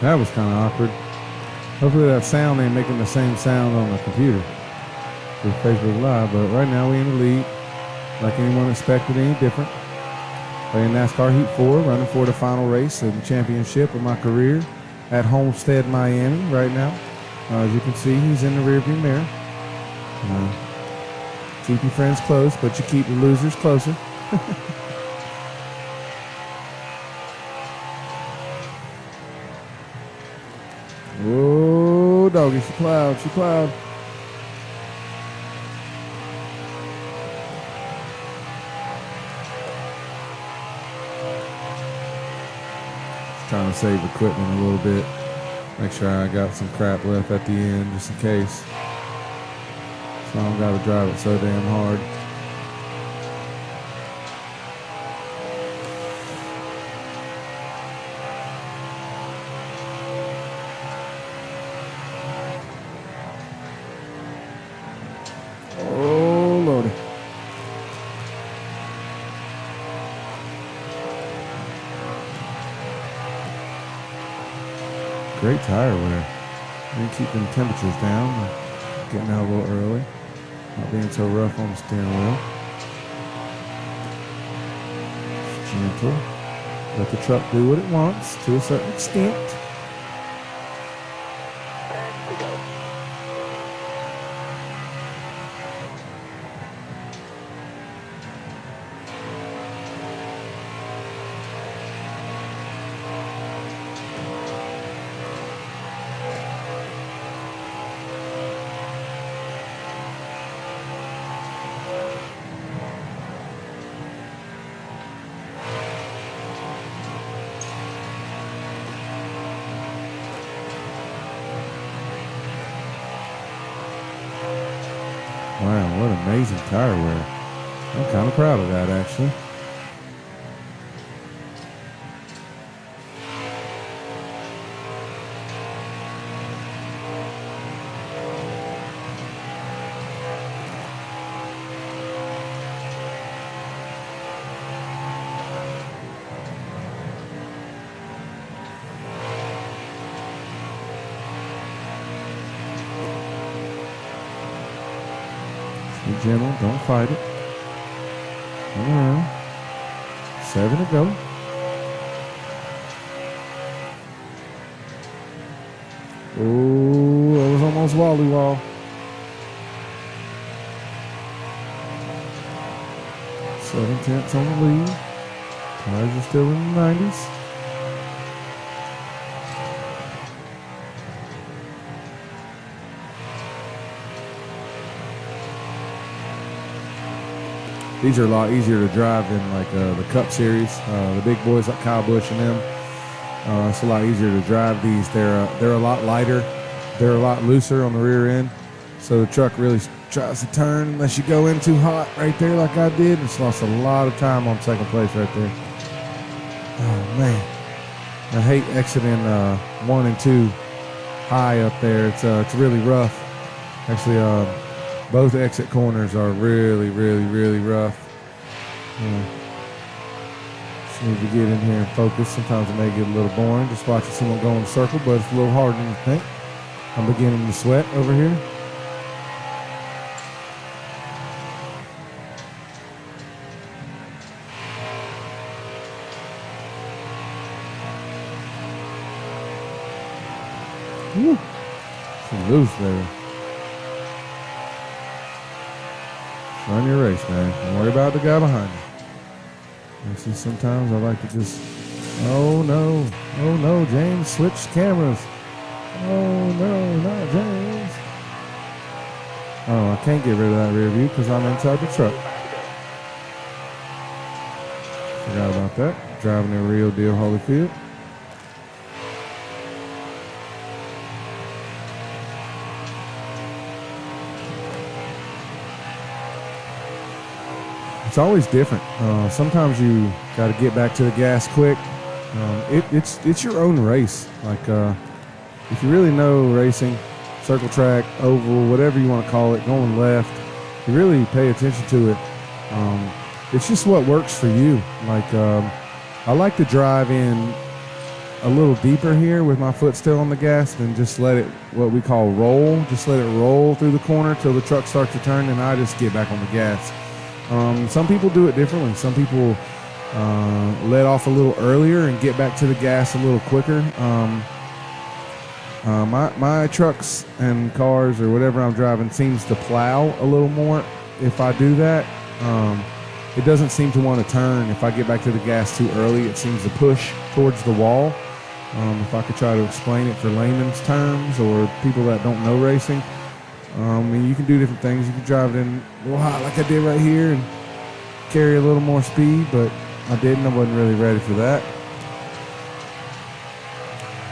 [SPEAKER 1] That was kind of awkward. Hopefully that sound ain't making the same sound on the computer with Facebook Live, but right now we in the lead. Like anyone expected any different. Playing NASCAR Heat 4, running for the final race of the championship of my career at Homestead, Miami right now. As you can see, he's in the rearview mirror. Keep your friends close, but you keep the losers closer. Whoa, doggy, she plowed, she plowed. Just trying to save equipment a little bit. Make sure I got some crap left at the end, just in case. So I don't gotta drive it so damn hard. Oh, Lordy. Great tire wear. And keep them temperatures down. Getting out a little early. Not being so rough on the steering wheel. Just gentle. Let the truck do what it wants to a certain extent. Wow, what amazing tire wear. I'm kind of proud of that, actually. Be gentle. Don't fight it. Come around. 7 to go. Oh, that was almost Wally Wall. 7/10 on the lead. Tires are still in the 90s. These are a lot easier to drive than like the Cup Series. The big boys like Kyle Busch and them. It's a lot easier to drive these. They're a lot lighter. They're a lot looser on the rear end. So the truck really tries to turn unless you go in too hot right there like I did. It's lost a lot of time on second place right there. Oh, man. I hate exiting 1 and 2 high up there. It's really rough. Actually, both exit corners are really, really, really rough. Just need to get in here and focus. Sometimes it may get a little boring just watching someone go in a circle, but it's a little harder than you think. I'm beginning to sweat over here. Woo. She's loose there. Run your race, man. Don't worry about the guy behind you. You see, sometimes I like to just, oh no, James, switch cameras. Oh no, not James. Oh, I can't get rid of that rear view because I'm inside the truck. Forgot about that. Driving a real deal Holyfield. It's always different. Sometimes you got to get back to the gas quick. It's your own race. Like if you really know racing, circle track, oval, whatever you want to call it, going left, you really pay attention to it. It's just what works for you. Like I like to drive in a little deeper here with my foot still on the gas than just let it, what we call roll. Just let it roll through the corner till the truck starts to turn, and I just get back on the gas. Some people do it differently. Some people let off a little earlier and get back to the gas a little quicker. My trucks and cars or whatever I'm driving seems to plow a little more if I do that. It doesn't seem to want to turn. If I get back to the gas too early, it seems to push towards the wall. If I could try to explain it for layman's terms or people that don't know racing. You can do different things. You can drive it in a little hot like I did right here and carry a little more speed, but I didn't. I wasn't really ready for that.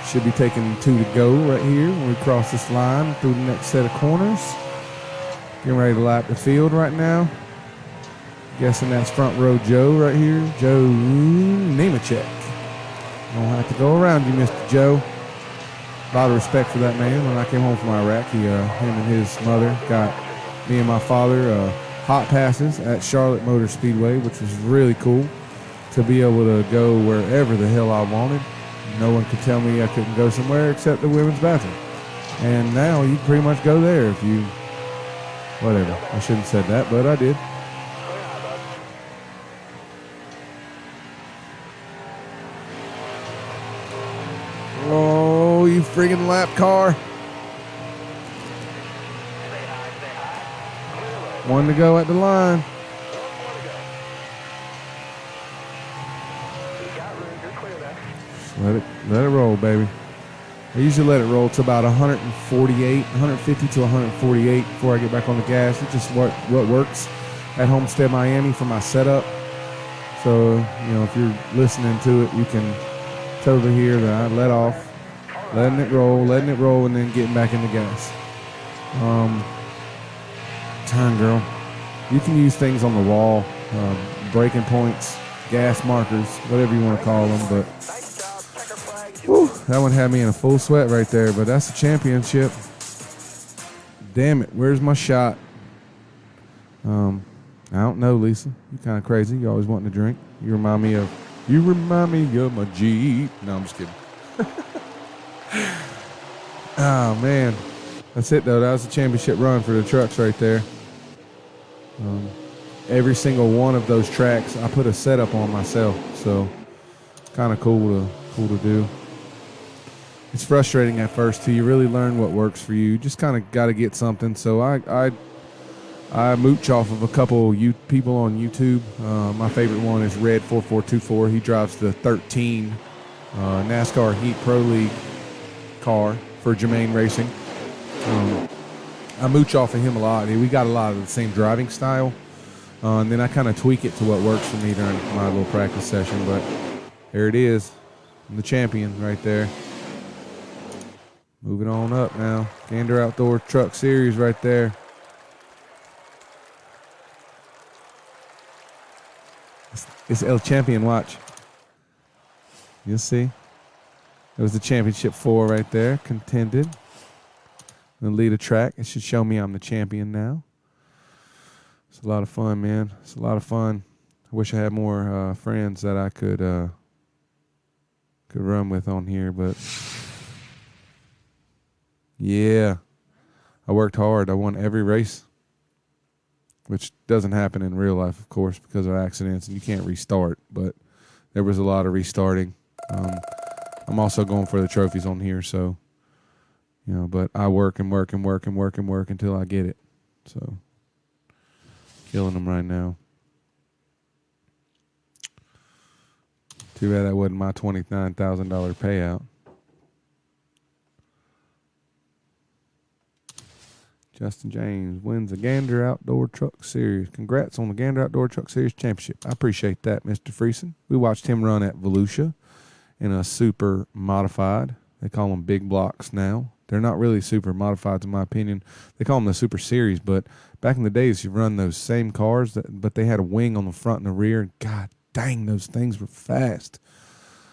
[SPEAKER 1] Should be taking 2 to go right here when we cross this line through the next set of corners. Getting ready to lap the field right now. Guessing that's front row Joe right here. Joe Nemechek. Don't have to go around you, Mr. Joe. A lot of respect for that man. When I came home from Iraq, him and his mother got me and my father hot passes at Charlotte Motor Speedway, which was really cool to be able to go wherever the hell I wanted. No one could tell me I couldn't go somewhere except the women's bathroom. And now you can pretty much go there if you, whatever. I shouldn't have said that, but I did. Oh, you friggin' lap car. 1 to go at the line. Let it roll, baby. I usually let it roll to about 150 to 148 before I get back on the gas. It's just what works at Homestead, Miami for my setup. So, if you're listening to it, you can totally hear that I let off, letting it roll, and then getting back in the gas. Turn, girl. You can use things on the wall, braking points, gas markers, whatever you want to call them, but whew, that one had me in a full sweat right there, but that's the championship. Damn it, where's my shot? I don't know, Lisa. You're kind of crazy. You always wanting to drink. You remind me of my Jeep. No, I'm just kidding. Oh, man. That's it, though. That was the championship run for the trucks right there. Every single one of those tracks, I put a setup on myself, so kind of cool to do. It's frustrating at first till you really learn what works for you. You just kind of got to get something. So I mooch off of a couple people on YouTube. My favorite one is Red4424. He drives the 13 NASCAR Heat Pro League car for Jermaine Racing. I mooch off of him a lot. We got a lot of the same driving style. And then I kind of tweak it to what works for me during my little practice session. But there it is. I'm the champion right there. Moving on up now. Gander Outdoor Truck Series right there. It's El Champion, watch. You'll see. There was the championship 4 right there, contended. I'm gonna lead a track. It should show me I'm the champion now. It's a lot of fun, man. It's a lot of fun. I wish I had more friends that I could run with on here, but yeah, I worked hard. I won every race, which doesn't happen in real life, of course, because of accidents, and you can't restart, but there was a lot of restarting. I'm also going for the trophies on here, so, you know, but I work and work and work and work and work until I get it. So, killing them right now. Too bad that wasn't my $29,000 payout. Justin James wins the Gander Outdoor Truck Series. Congrats on the Gander Outdoor Truck Series Championship. I appreciate that, Mr. Friesen. We watched him run at Volusia in a super modified. They call them big blocks now. They're not really super modified, in my opinion. They call them the Super Series, but back in the days, you run those same cars, but they had a wing on the front and the rear. And God dang, those things were fast.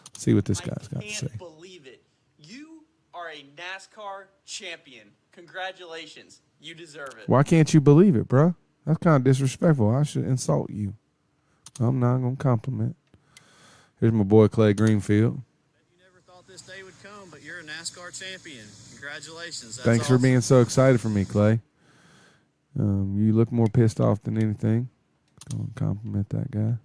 [SPEAKER 1] Let's see what this guy's got to say.
[SPEAKER 2] I can't believe it. You are a NASCAR champion. Congratulations. You deserve it.
[SPEAKER 1] Why can't you believe it, bro? That's kind of disrespectful. I should insult you. I'm not going to compliment. Here's my boy Clay Greenfield.
[SPEAKER 2] You never thought this day would come, but you're a NASCAR champion. Congratulations. That's
[SPEAKER 1] Thanks for being so excited for me, Clay. You look more pissed off than anything. Go and compliment that guy.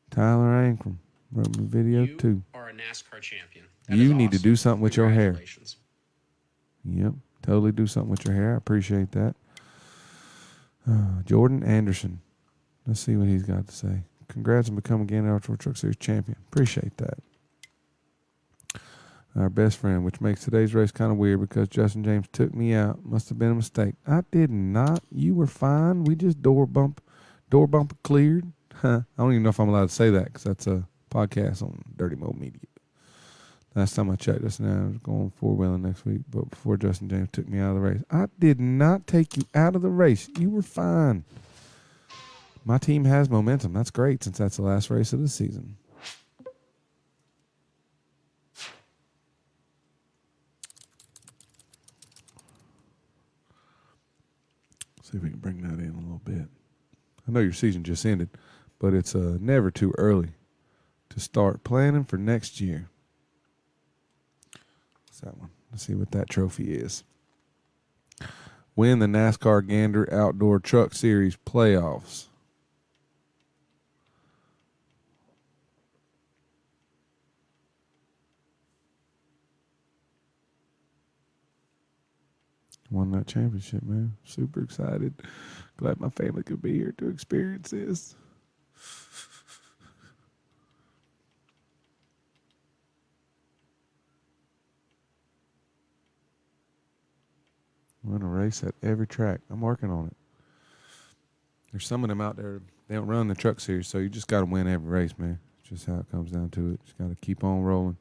[SPEAKER 1] Tyler Ankrum wrote me a video
[SPEAKER 4] you
[SPEAKER 1] too.
[SPEAKER 4] Are a NASCAR champion.
[SPEAKER 1] You need to do something with your hair.
[SPEAKER 4] Congratulations.
[SPEAKER 1] Yep, totally do something with your hair. I appreciate that. Jordan Anderson. Let's see what he's got to say. Congrats on becoming Gander Outdoor Truck Series champion. Appreciate that. Our best friend, which makes today's race kind of weird because Justin James took me out. Must have been a mistake. I did not. You were fine. We just door bumper cleared. I don't even know if I'm allowed to say that because that's a podcast on Dirty Mo Media. Last time I checked just now, I was going four-wheeling next week, but before Justin James took me out of the race. I did not take you out of the race. You were fine. My team has momentum. That's great since that's the last race of the season. See if we can bring that in a little bit. I know your season just ended, but it's never too early to start planning for next year. What's that one? Let's see what that trophy is. Win the NASCAR Gander Outdoor Truck Series playoffs. Won that championship, man. Super excited. Glad my family could be here to experience this. Run a race at every track. I'm working on it. There's some of them out there, they don't run the truck series, so you just got to win every race, man. It's just how it comes down to it. Just got to keep on rolling.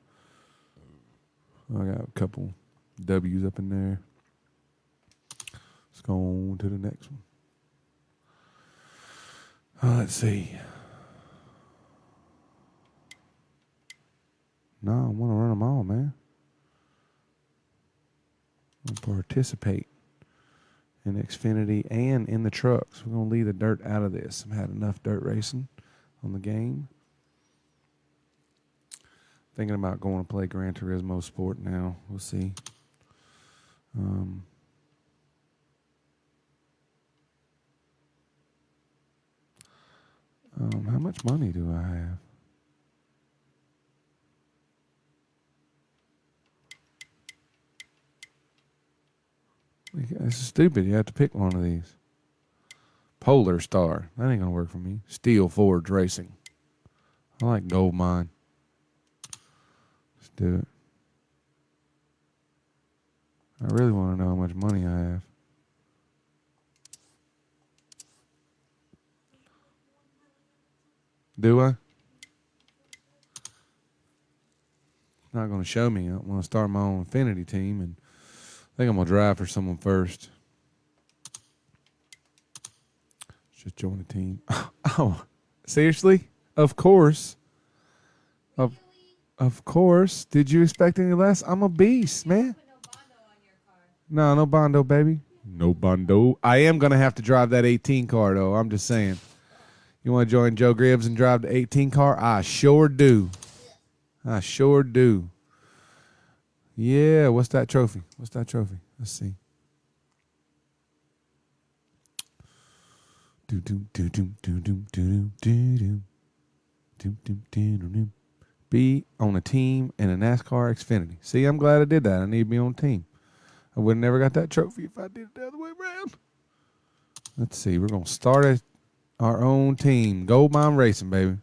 [SPEAKER 1] I got a couple W's up in there. Let's go on to the next one. Let's see. No, I want to run them all, man. I want to participate in Xfinity and in the trucks. We're going to leave the dirt out of this. I've had enough dirt racing on the game. Thinking about going to play Gran Turismo Sport now. We'll see. How much money do I have? This is stupid. You have to pick one of these. Polar Star. That ain't gonna work for me. Steel Forge Racing. I like Gold Mine. Let's do it. I really want to know how much money I have. Do I? It's not going to show me. I want to start my own Infinity team, and I think I'm going to drive for someone first. Just join a team. Oh, seriously? Of course. Of course. Did you expect any less? I'm a beast, man. No, no Bondo, baby. No Bondo. I am going to have to drive that 18 car, though. I'm just saying. You want to join Joe Gribbs and drive the 18 car? I sure do. I sure do. Yeah, what's that trophy? What's that trophy? Let's see. Be on a team in a NASCAR Xfinity. See, I'm glad I did that. I need to be on a team. I would have never got that trophy if I did it the other way around. Let's see. We're going to start our own team. Gold Mine Racing, baby.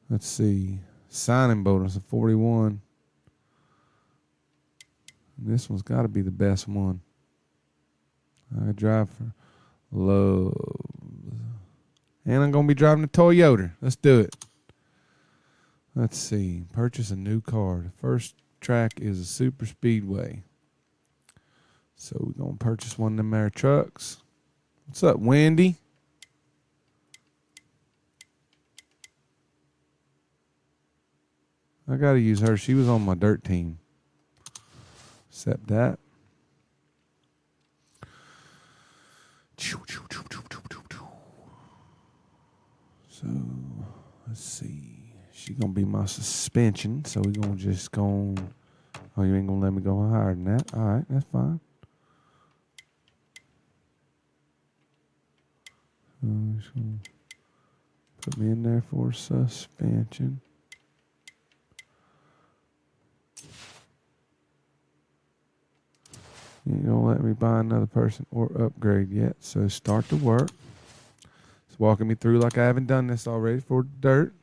[SPEAKER 1] Let's see. Signing bonus of 41. This one's got to be the best one. I drive for love. And I'm going to be driving a Toyota. Let's do it. Let's see. Purchase a new car. The first track is a super speedway. So we're going to purchase one of them there trucks. What's up, Wendy? I got to use her. She was on my dirt team. Accept that. So, let's see. She's going to be my suspension. So we're going to just go. Oh, you ain't going to let me go higher than that? All right, that's fine. Just gonna put me in there for suspension. You ain't gonna let me buy another person or upgrade yet. So start the work. It's walking me through like I haven't done this already for dirt.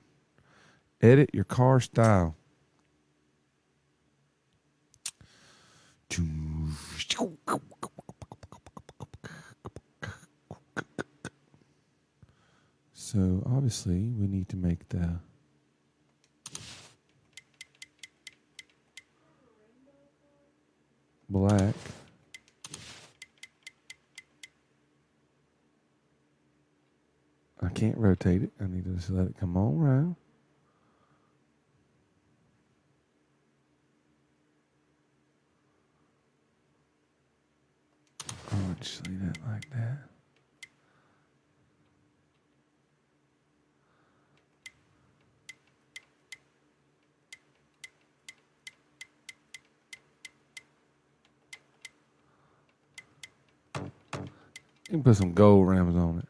[SPEAKER 1] Edit your car style. So obviously we need to make the black. I can't rotate it. I need to just let it come on around. I'll just leave that like that. You can put some gold rims on it.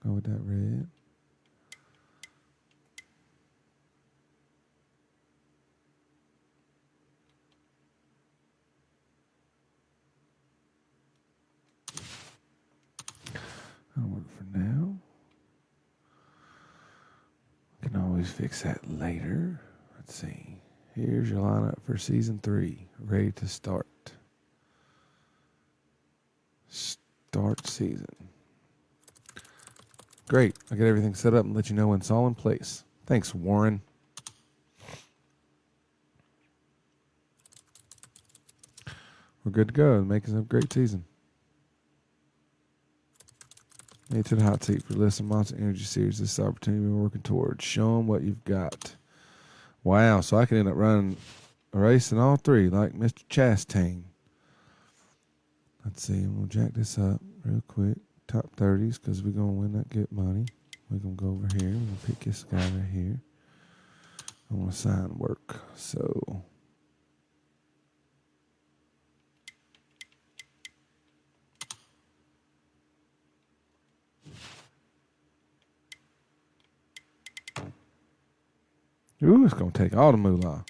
[SPEAKER 1] Go with that red. That'll work for now. Can always fix that later. Let's see. Here's your lineup for season 3. Ready to start. Start season. Great. I got everything set up and let you know when it's all in place. Thanks, Warren. We're good to go. Making a great season. Made to the hot seat for Listen Monster Energy Series. This is the opportunity we're working towards. Show them what you've got. Wow. So I can end up running a race in all 3 like Mr. Chastain. Let's see. I'm going to jack this up real quick. Top 30s because we're going to win that good money. We're going to go over here. We're going to pick this guy right here. I want to sign work. So Ooh, it's going to take all the moolah.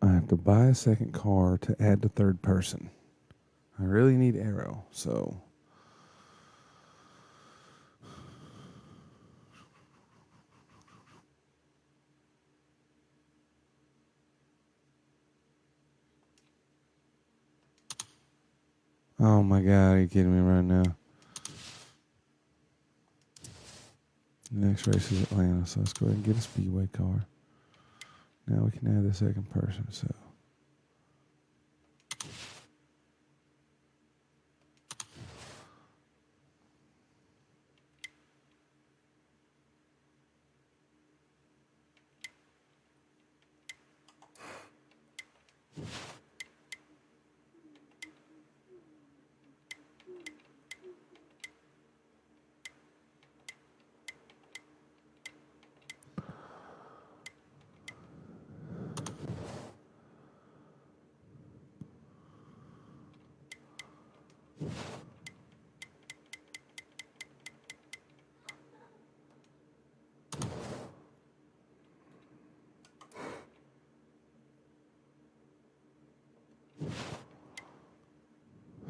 [SPEAKER 1] I have to buy a second car to add the third person. I really need Arrow, so... Oh my God, are you kidding me right now? The next race is Atlanta, so let's go ahead and get a speedway car. Now we can add the second person, so...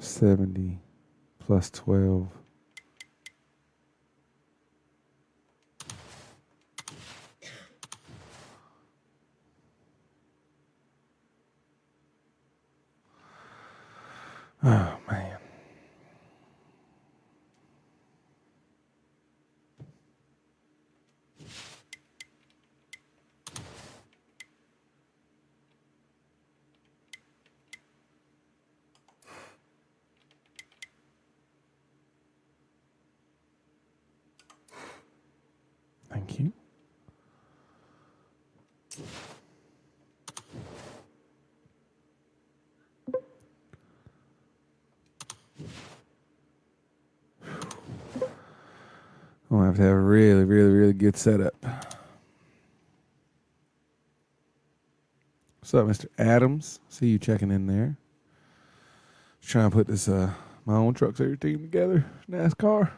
[SPEAKER 1] $70 plus 12. Oh, man. Thank you. I'm going to have to have a really, really, really good setup. What's up, Mr. Adams? See you checking in there. Just trying to put this my own truck series team together. NASCAR.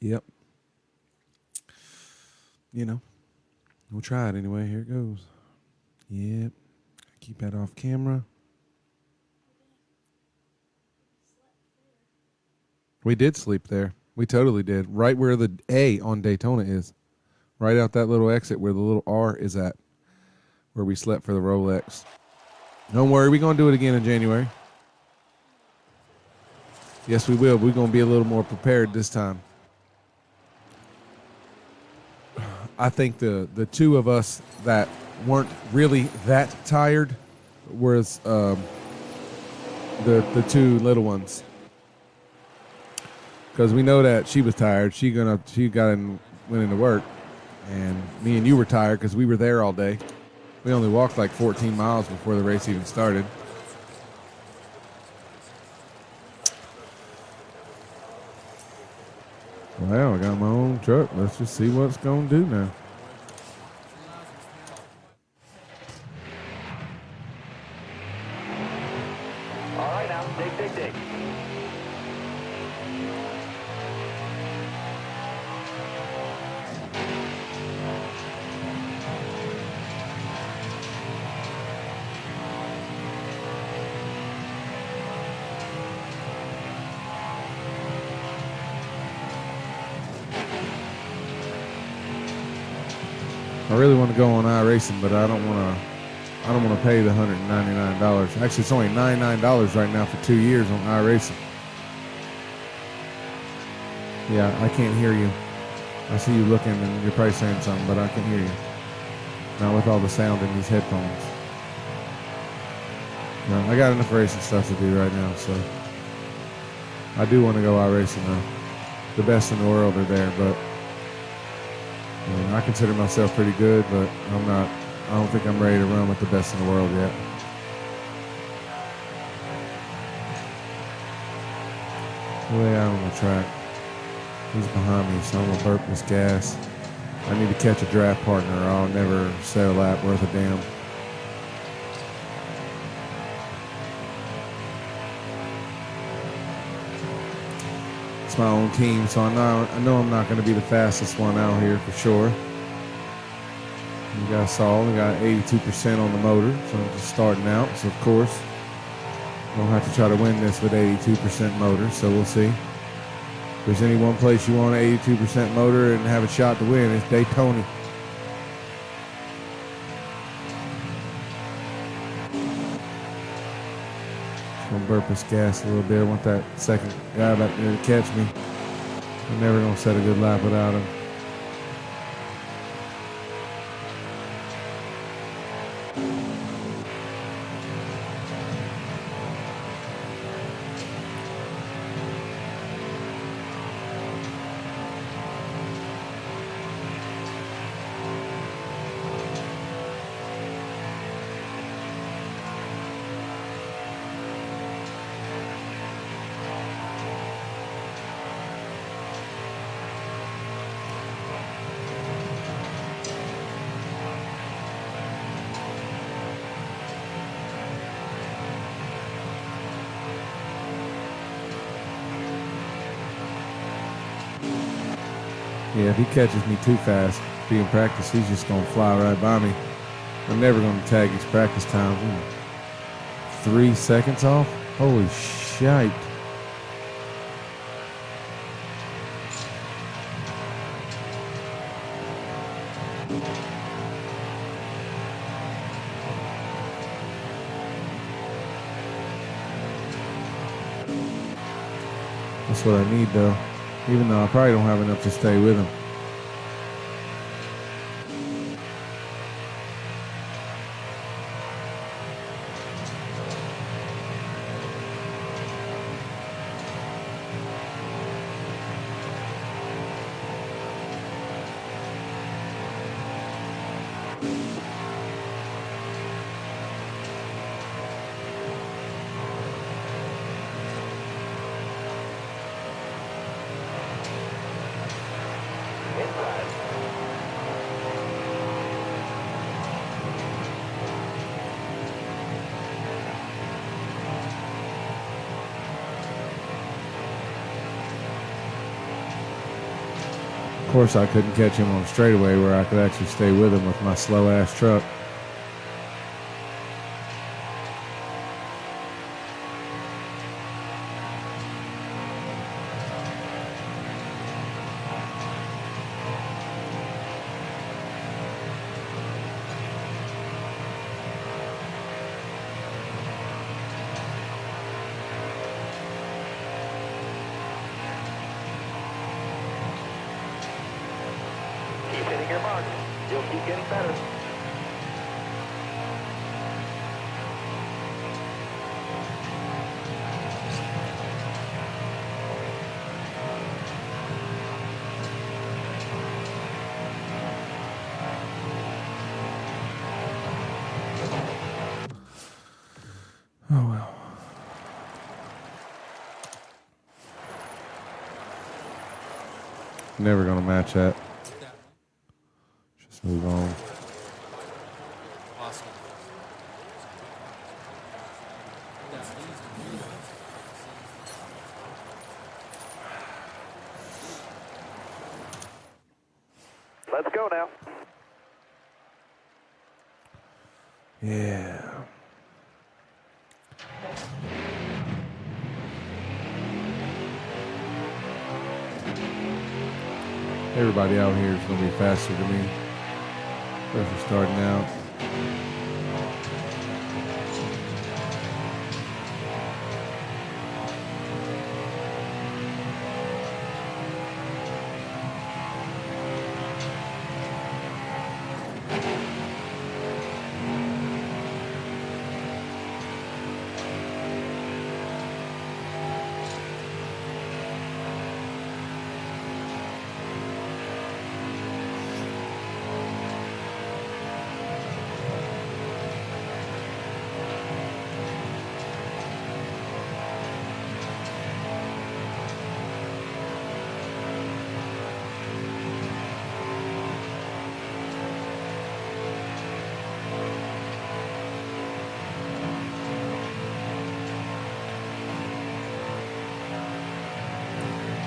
[SPEAKER 1] Yep. You know, we'll try it anyway. Here it goes. Yep. Keep that off camera. We did sleep there. We totally did. Right where the A on Daytona is. Right out that little exit where the little R is at. Where we slept for the Rolex. Don't worry, we're going to do it again in January. Yes, we will. We're going to be a little more prepared this time. I think the two of us that weren't really that tired was the two little ones. Because we know that she was tired. She got and went into work. And me and you were tired because we were there all day. We only walked like 14 miles before the race even started. Well, I got my own truck. Let's just see what it's going to do now.
[SPEAKER 3] All right, now, dig.
[SPEAKER 1] I really want to go on iRacing, but I don't want to pay the $199. Actually, it's only $99 right now for 2 years on iRacing. Yeah, I can't hear you. I see you looking and you're probably saying something, but I can't hear you. Not with all the sound in these headphones. No, I got enough racing stuff to do right now, so I do want to go iRacing though. The best in the world are there, but I consider myself pretty good, but I don't think I'm ready to run with the best in the world yet. Way out on the track. He's behind me, so I'm going to burp this gas. I need to catch a draft partner or I'll never set a lap worth a damn. It's my own team, so I know I'm not going to be the fastest one out here for sure. You guys saw, we got 82% on the motor, so I'm just starting out. So of course, I'll have to try to win this with 82% motor, so we'll see. If there's any one place you want an 82% motor and have a shot to win, it's Daytona. Just gonna burp this gas a little bit. I want that second guy back there to catch me. I'm never gonna set a good lap without him. Yeah, if he catches me too fast being practice, he's just going to fly right by me. I'm never going to tag his practice times. 3 seconds off? Holy shite. That's what I need, though. Even though I probably don't have enough to stay with him. Of course, I couldn't catch him on straightaway where I could actually stay with him with my slow-ass truck.
[SPEAKER 3] Keep hitting your mark. You'll keep getting better.
[SPEAKER 1] Oh, well. Never gonna match that. Just move on.
[SPEAKER 4] Awesome.
[SPEAKER 3] Let's go now.
[SPEAKER 1] Yeah. Everybody out here is going to be faster than me. Especially starting out.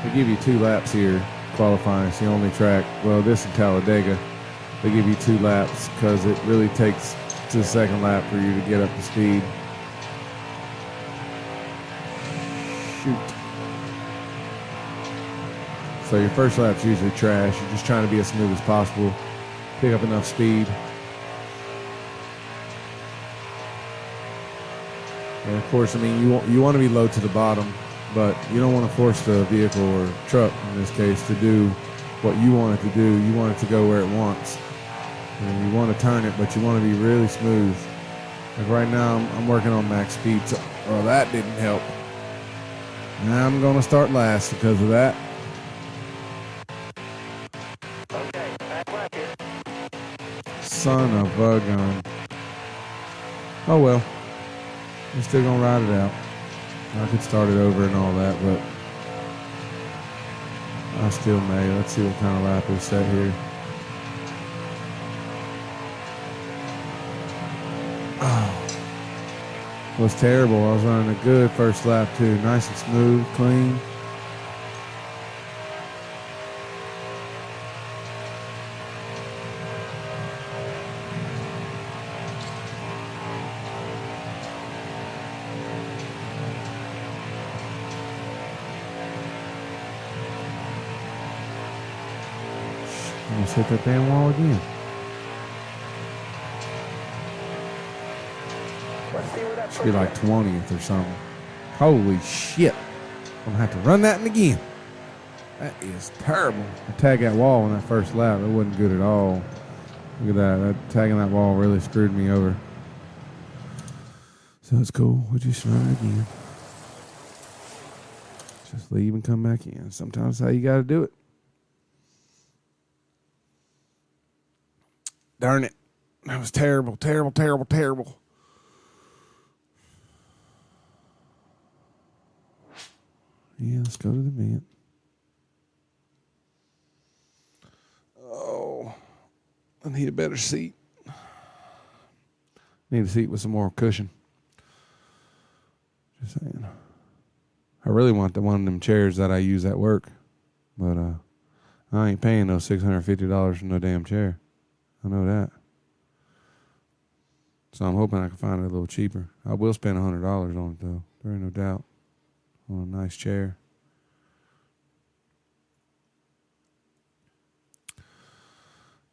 [SPEAKER 1] They give you 2 laps here, qualifying. It's the only track. Well, this in Talladega, they give you 2 laps because it really takes to the second lap for you to get up to speed. Shoot. So your first lap's usually trash. You're just trying to be as smooth as possible, pick up enough speed. And of course, I mean, you want to be low to the bottom, but you don't want to force the vehicle or truck, in this case, to do what you want it to do. You want it to go where it wants. And you want to turn it, but you want to be really smooth. Like right now, I'm working on max speed, so well, that didn't help. Now I'm going to start last because of that.
[SPEAKER 3] Okay, back left here.
[SPEAKER 1] Son of a gun. Oh well. We're still going to ride it out. I could start it over and all that, but I still may. Let's see what kind of lap is set here. Oh, it was terrible. I was running a good first lap too. Nice and smooth, clean. Almost hit that damn wall again.
[SPEAKER 3] Let's see where that
[SPEAKER 1] Should be like 20th or something. Holy shit. I'm gonna have to run that in again. That is terrible. I tagged that wall on that first lap. It wasn't good at all. Look at that. Tagging that wall really screwed me over. So it's cool. We'll just run it again. Just leave and come back in. Sometimes that's how you gotta do it. Darn it. That was terrible, terrible, terrible, terrible. Yeah, let's go to the vent. Oh, I need a better seat. Need a seat with some more cushion. Just saying. I really want one of them chairs that I use at work. But I ain't paying those $650 for no damn chair. I know that. So I'm hoping I can find it a little cheaper. I will spend $100 on it, though. There ain't no doubt. On a nice chair.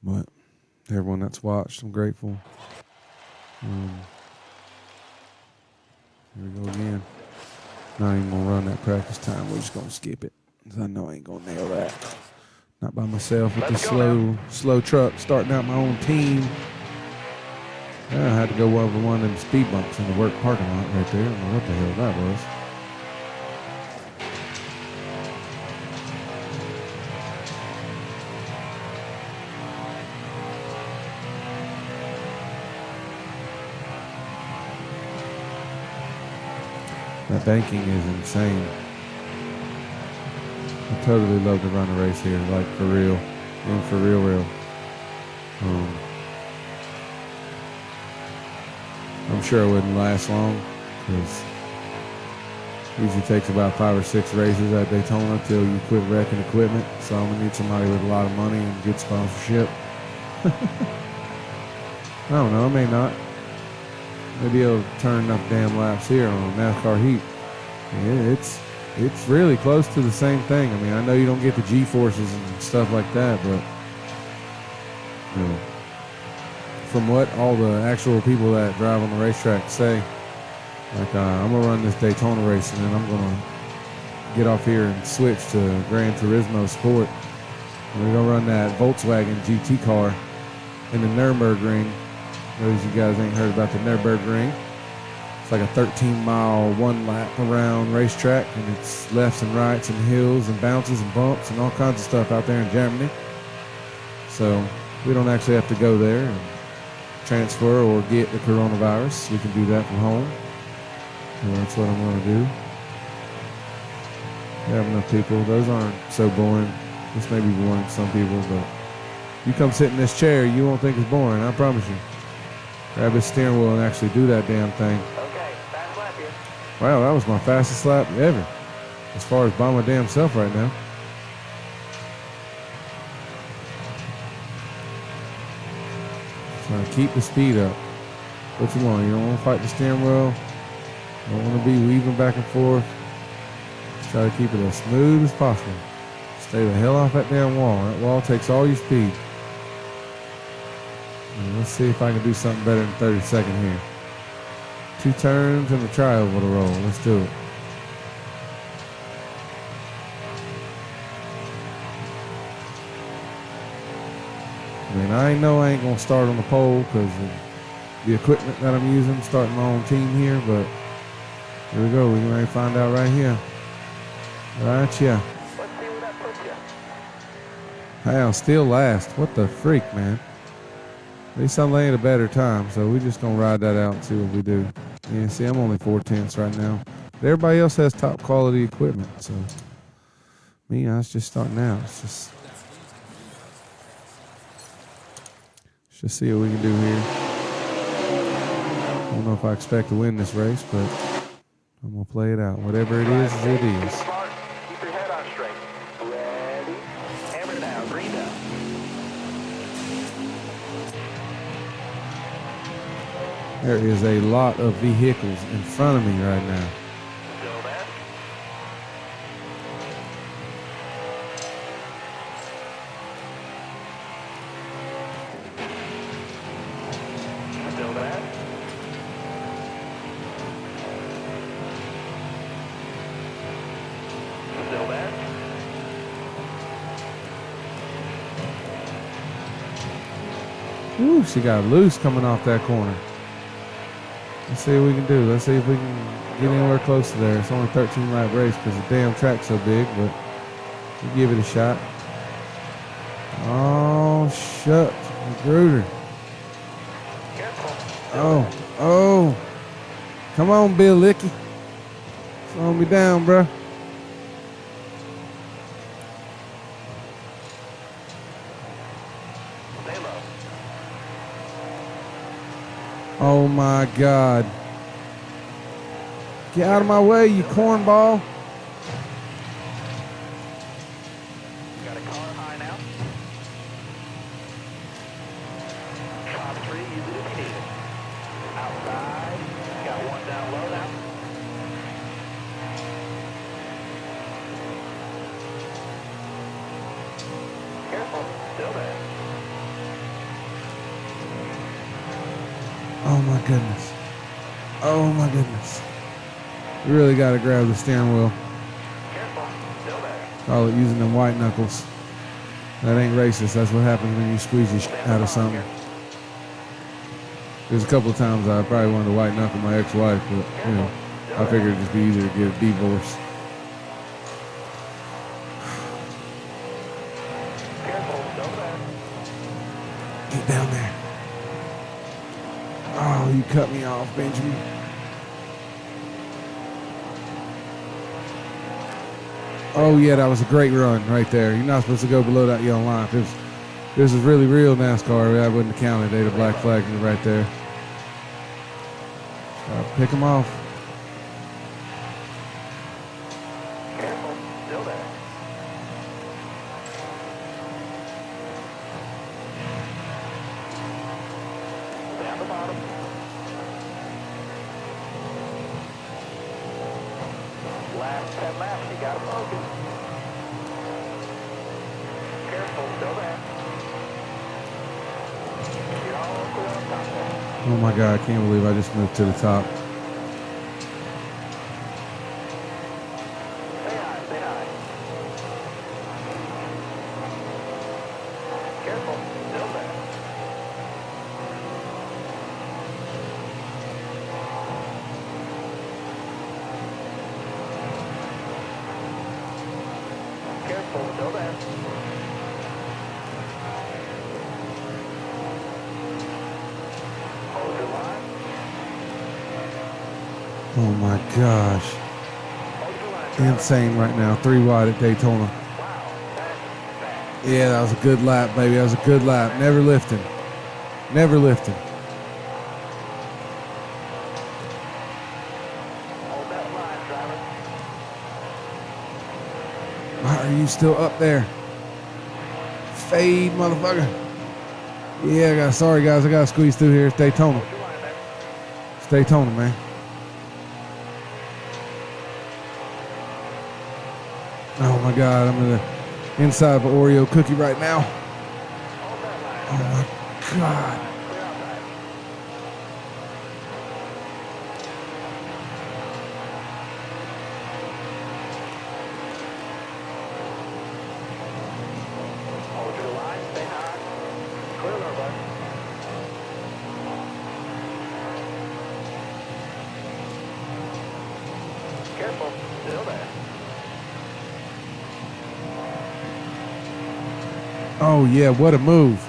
[SPEAKER 1] But everyone that's watched, I'm grateful. Here we go again. Not even going to run that practice time. We're just going to skip it. 'Cause I know I ain't going to nail that. Not by myself with the slow truck starting out my own team. Yeah, I had to go over one of them speed bumps in the work parking lot right there. I don't know what the hell that was. That banking is insane. I totally love to run a race here, like for real, and for real. I'm sure it wouldn't last long because it usually takes about 5 or 6 races at Daytona till you quit wrecking equipment. So I'm gonna need somebody with a lot of money and good sponsorship. I don't know, I may not. Maybe it'll turn enough damn laps here on NASCAR Heat. Yeah, it's really close to the same thing. I mean, I know you don't get the G-forces and stuff like that, but you know, from what all the actual people that drive on the racetrack say, like I'm gonna run this Daytona race and then I'm gonna get off here and switch to Gran Turismo Sport. And we're gonna run that Volkswagen GT car in the Nürburgring. Those you guys ain't heard about the Nürburgring. It's like a 13-mile, 1-lap around racetrack, and it's lefts and rights and hills and bounces and bumps and all kinds of stuff out there in Germany. So we don't actually have to go there and transfer or get the coronavirus. We can do that from home. And that's what I'm going to do. We have enough people. Those aren't so boring. This may be boring to some people, but you come sit in this chair, you won't think it's boring, I promise you. Grab this steering wheel and actually do that damn thing.
[SPEAKER 3] Okay, fast lap here.
[SPEAKER 1] Wow, that was my fastest lap ever. As far as by my damn self right now. Trying to keep the speed up. What you want? You don't want to fight the steering wheel. You don't want to be weaving back and forth. Just try to keep it as smooth as possible. Stay the hell off that damn wall. That wall takes all your speed. And let's see if I can do something better than 30 seconds here. 2 turns and a tri-oval to roll. Let's do it. I mean, I know I ain't going to start on the pole because of the equipment that I'm using, starting my own team here, but here we go. We're going to find out right here. Right, yeah.
[SPEAKER 3] Let's see where that puts you.
[SPEAKER 1] Hell, still last. What the freak, man? At least I'm laying a better time, so we're just going to ride that out and see what we do. Yeah, see, I'm only 4/10 right now. But everybody else has top quality equipment, so me, I was just starting out. Let's just see what we can do here. I don't know if I expect to win this race, but I'm going to play it out. Whatever it is, it is.
[SPEAKER 3] Smart. Keep your head on straight. Ready? Hammer down. Green down.
[SPEAKER 1] There is a lot of vehicles in front of me right now.
[SPEAKER 3] Still there. Still there. Still there.
[SPEAKER 1] Woo, she got loose coming off that corner. Let's see what we can do. Let's see if we can get anywhere close to there. It's only a 13-lap race because the damn track's so big, but we'll give it a shot. Oh, shucks. Magruder.
[SPEAKER 3] Careful.
[SPEAKER 1] Oh. Come on, Bill Licky. Slow me down, bruh.
[SPEAKER 3] Stay low.
[SPEAKER 1] Oh, my God. Get out of my way, you cornball.
[SPEAKER 3] Got a car high now. Top 3, use it if you need it. Outside. Got one down low now. Careful. Still there.
[SPEAKER 1] Oh, my goodness. Oh, my goodness. You really got to grab the steering wheel.
[SPEAKER 3] Careful. Still there.
[SPEAKER 1] Call it using them white knuckles. That ain't racist. That's what happens when you squeeze the shit out of something. There's a couple of times I probably wanted to white knuckle my ex-wife, but, you know, I figured it'd just be easier to get a divorce.
[SPEAKER 3] Careful. Still there.
[SPEAKER 1] Get down there. Oh, you cut me off, Benjamin. Oh, yeah, that was a great run right there. You're not supposed to go below that yellow line. If this is really real NASCAR, I wouldn't have counted. They'd have black flagged me right there. Pick them off.
[SPEAKER 3] Careful, still there. Down the bottom. Last 10 laps, you got to focus. Careful, still there. You're all clear on top there.
[SPEAKER 1] Oh, my God. I can't believe I just moved to the top.
[SPEAKER 3] Stay high, stay high. Careful, still there. Careful, still there. Hold your line.
[SPEAKER 1] Oh, my gosh.
[SPEAKER 3] Hold your line, driver.
[SPEAKER 1] Insane right now. 3 wide at Daytona.
[SPEAKER 3] Wow, that's fast.
[SPEAKER 1] Yeah, that was a good lap, baby. That was a good lap. Never lifting. Never lifting.
[SPEAKER 3] Hold that line, driver.
[SPEAKER 1] Why are you still up there? Fade, motherfucker. Yeah, sorry, guys. I got to squeeze through here. It's Daytona.
[SPEAKER 3] Hold your line there.
[SPEAKER 1] It's Daytona, man. Oh, my God. I'm in the inside of an Oreo cookie right now.
[SPEAKER 3] Hold that line,
[SPEAKER 1] Oh,
[SPEAKER 3] driver.
[SPEAKER 1] my God.
[SPEAKER 3] Clear outside. Hold your line, stay high. Clear there, bud. Careful, still there.
[SPEAKER 1] Oh, yeah. What a move.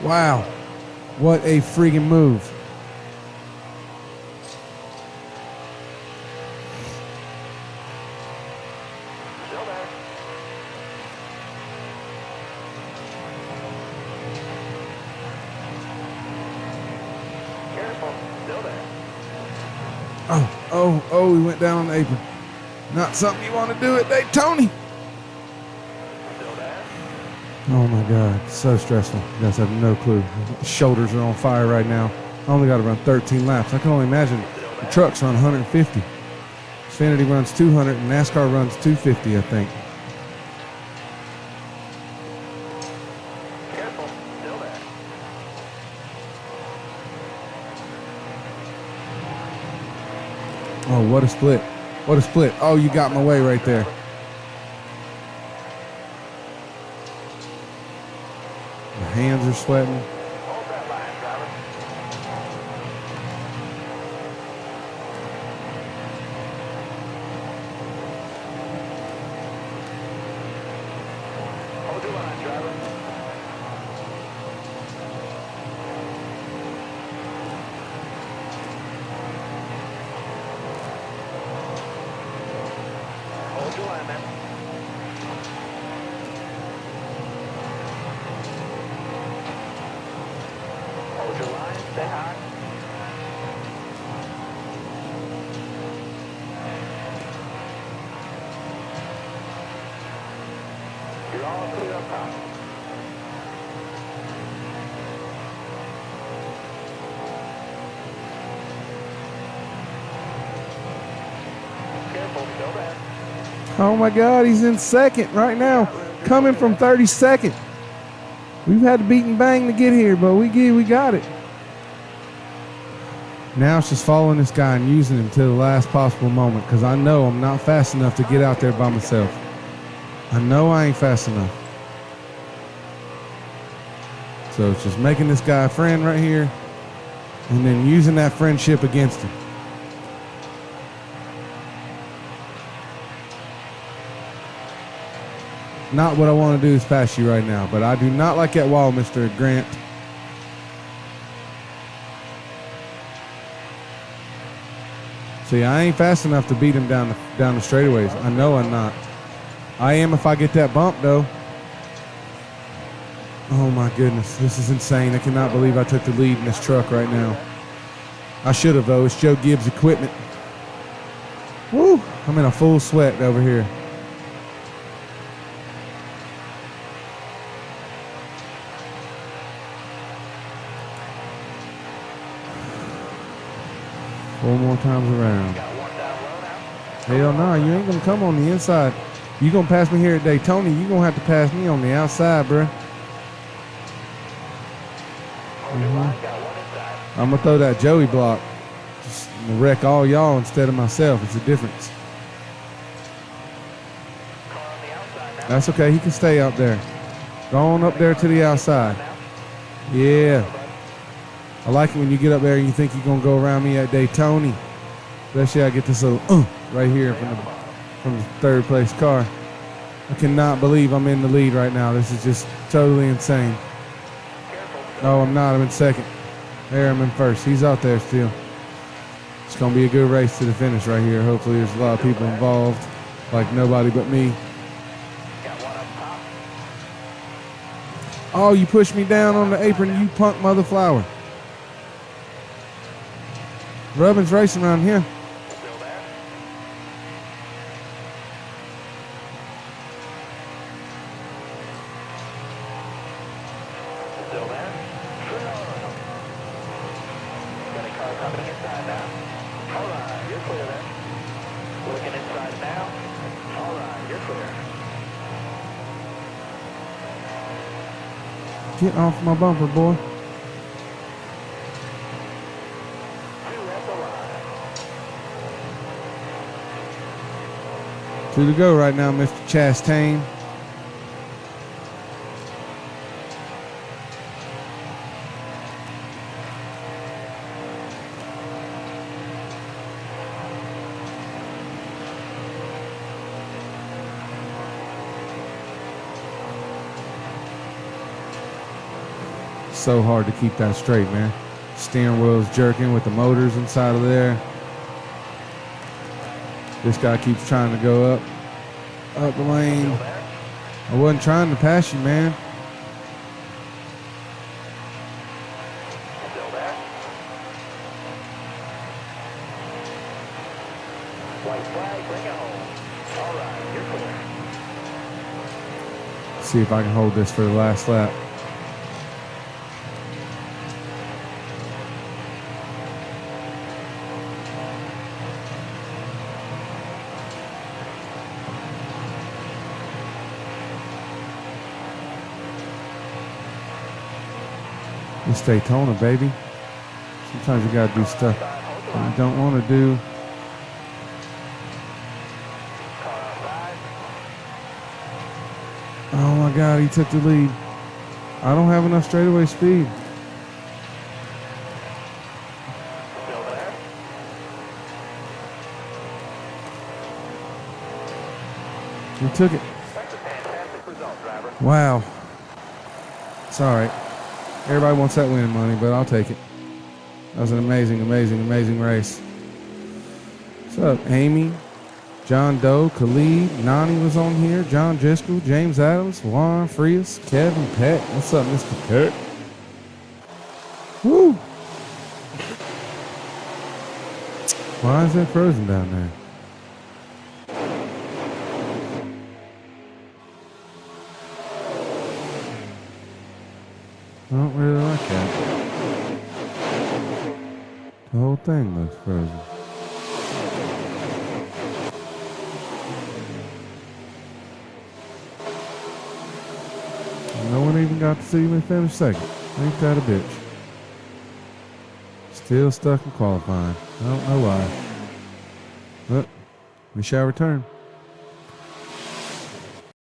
[SPEAKER 1] Wow. What a freaking move.
[SPEAKER 3] Still there. Careful, still there.
[SPEAKER 1] Oh, he went down on the apron. Not something you want to do at Daytona.
[SPEAKER 3] Still there.
[SPEAKER 1] Oh my God, so stressful. You guys have no clue. Shoulders are on fire right now. I only got to run 13 laps. I can only imagine the trucks run 150. Xfinity runs 200 and NASCAR runs 250, I think.
[SPEAKER 3] Careful, still there.
[SPEAKER 1] Oh, what a split. What a split. Oh, you got my way right there. My hands are sweating.
[SPEAKER 3] Hold that line, driver. Hold your line, driver. Hold your line, man. Hold your line, stay high. You're all clear up top. Careful, still there.
[SPEAKER 1] Oh my God, he's in second right now, coming from 32nd. We've had to beat and bang to get here, but we got it. Now it's just following this guy and using him to the last possible moment because I know I'm not fast enough to get out there by myself. I know I ain't fast enough. So it's just making this guy a friend right here and then using that friendship against him. Not what I want to do is pass you right now, but I do not like that wall, Mr. Grant. See, I ain't fast enough to beat him down the straightaways. I know I'm not. I am if I get that bump, though. Oh, my goodness. This is insane. I cannot believe I took the lead in this truck right now. I should have, though. It's Joe Gibbs equipment. Woo! I'm in a full sweat over here. Four more times around. Hell no, you ain't gonna come on the inside. You gonna pass me here at Daytona, you gonna have to pass me on the outside, bruh. I'm gonna throw that Joey block. Just wreck all y'all instead of myself. It's a difference. That's okay, he can stay out there. Go on up there to the outside. Yeah. I like it when you get up there and you think you're going to go around me at Daytona. Especially I get this little right here from the third place car. I cannot believe I'm in the lead right now. This is just totally insane. No, I'm not. I'm in second. There, I'm in first. He's out there still. It's going to be a good race to the finish right here. Hopefully there's a lot of people involved, like nobody but me. Oh, you pushed me down on the apron, you punk mother flower. Rubbin's racing around here.
[SPEAKER 3] Still there. Still there. Got a car coming inside now. All right, you're clear there. Looking inside now. All right, you're clear.
[SPEAKER 1] Get off my bumper, boy. Two to go right now, Mr. Chastain. So hard to keep that straight, man. Steering wheel's jerking with the motors inside of there. This guy keeps trying to go up the lane. I wasn't trying to pass you, man.
[SPEAKER 3] Still there. White flag, bring it home. All right, you're clear.
[SPEAKER 1] See if I can hold this for the last lap. It's Daytona, baby. Sometimes you gotta do stuff that you don't want to do. Oh my God, he took the lead. I don't have enough straightaway speed.
[SPEAKER 3] Still there.
[SPEAKER 1] He took it.
[SPEAKER 3] That's a fantastic result, driver.
[SPEAKER 1] Wow. It's all right. Everybody wants that winning money, but I'll take it. That was an amazing, amazing, amazing race. What's up, Amy? John Doe, Khalid, Nani was on here, John Driscoll, James Adams, Juan Frias, Kevin Peck. What's up, Mr. Peck? Woo! Why is that frozen down there? I don't really like that. The whole thing looks frozen. No one even got to see me finish second. Ain't that a bitch? Still stuck in qualifying. I don't know why. But we shall return.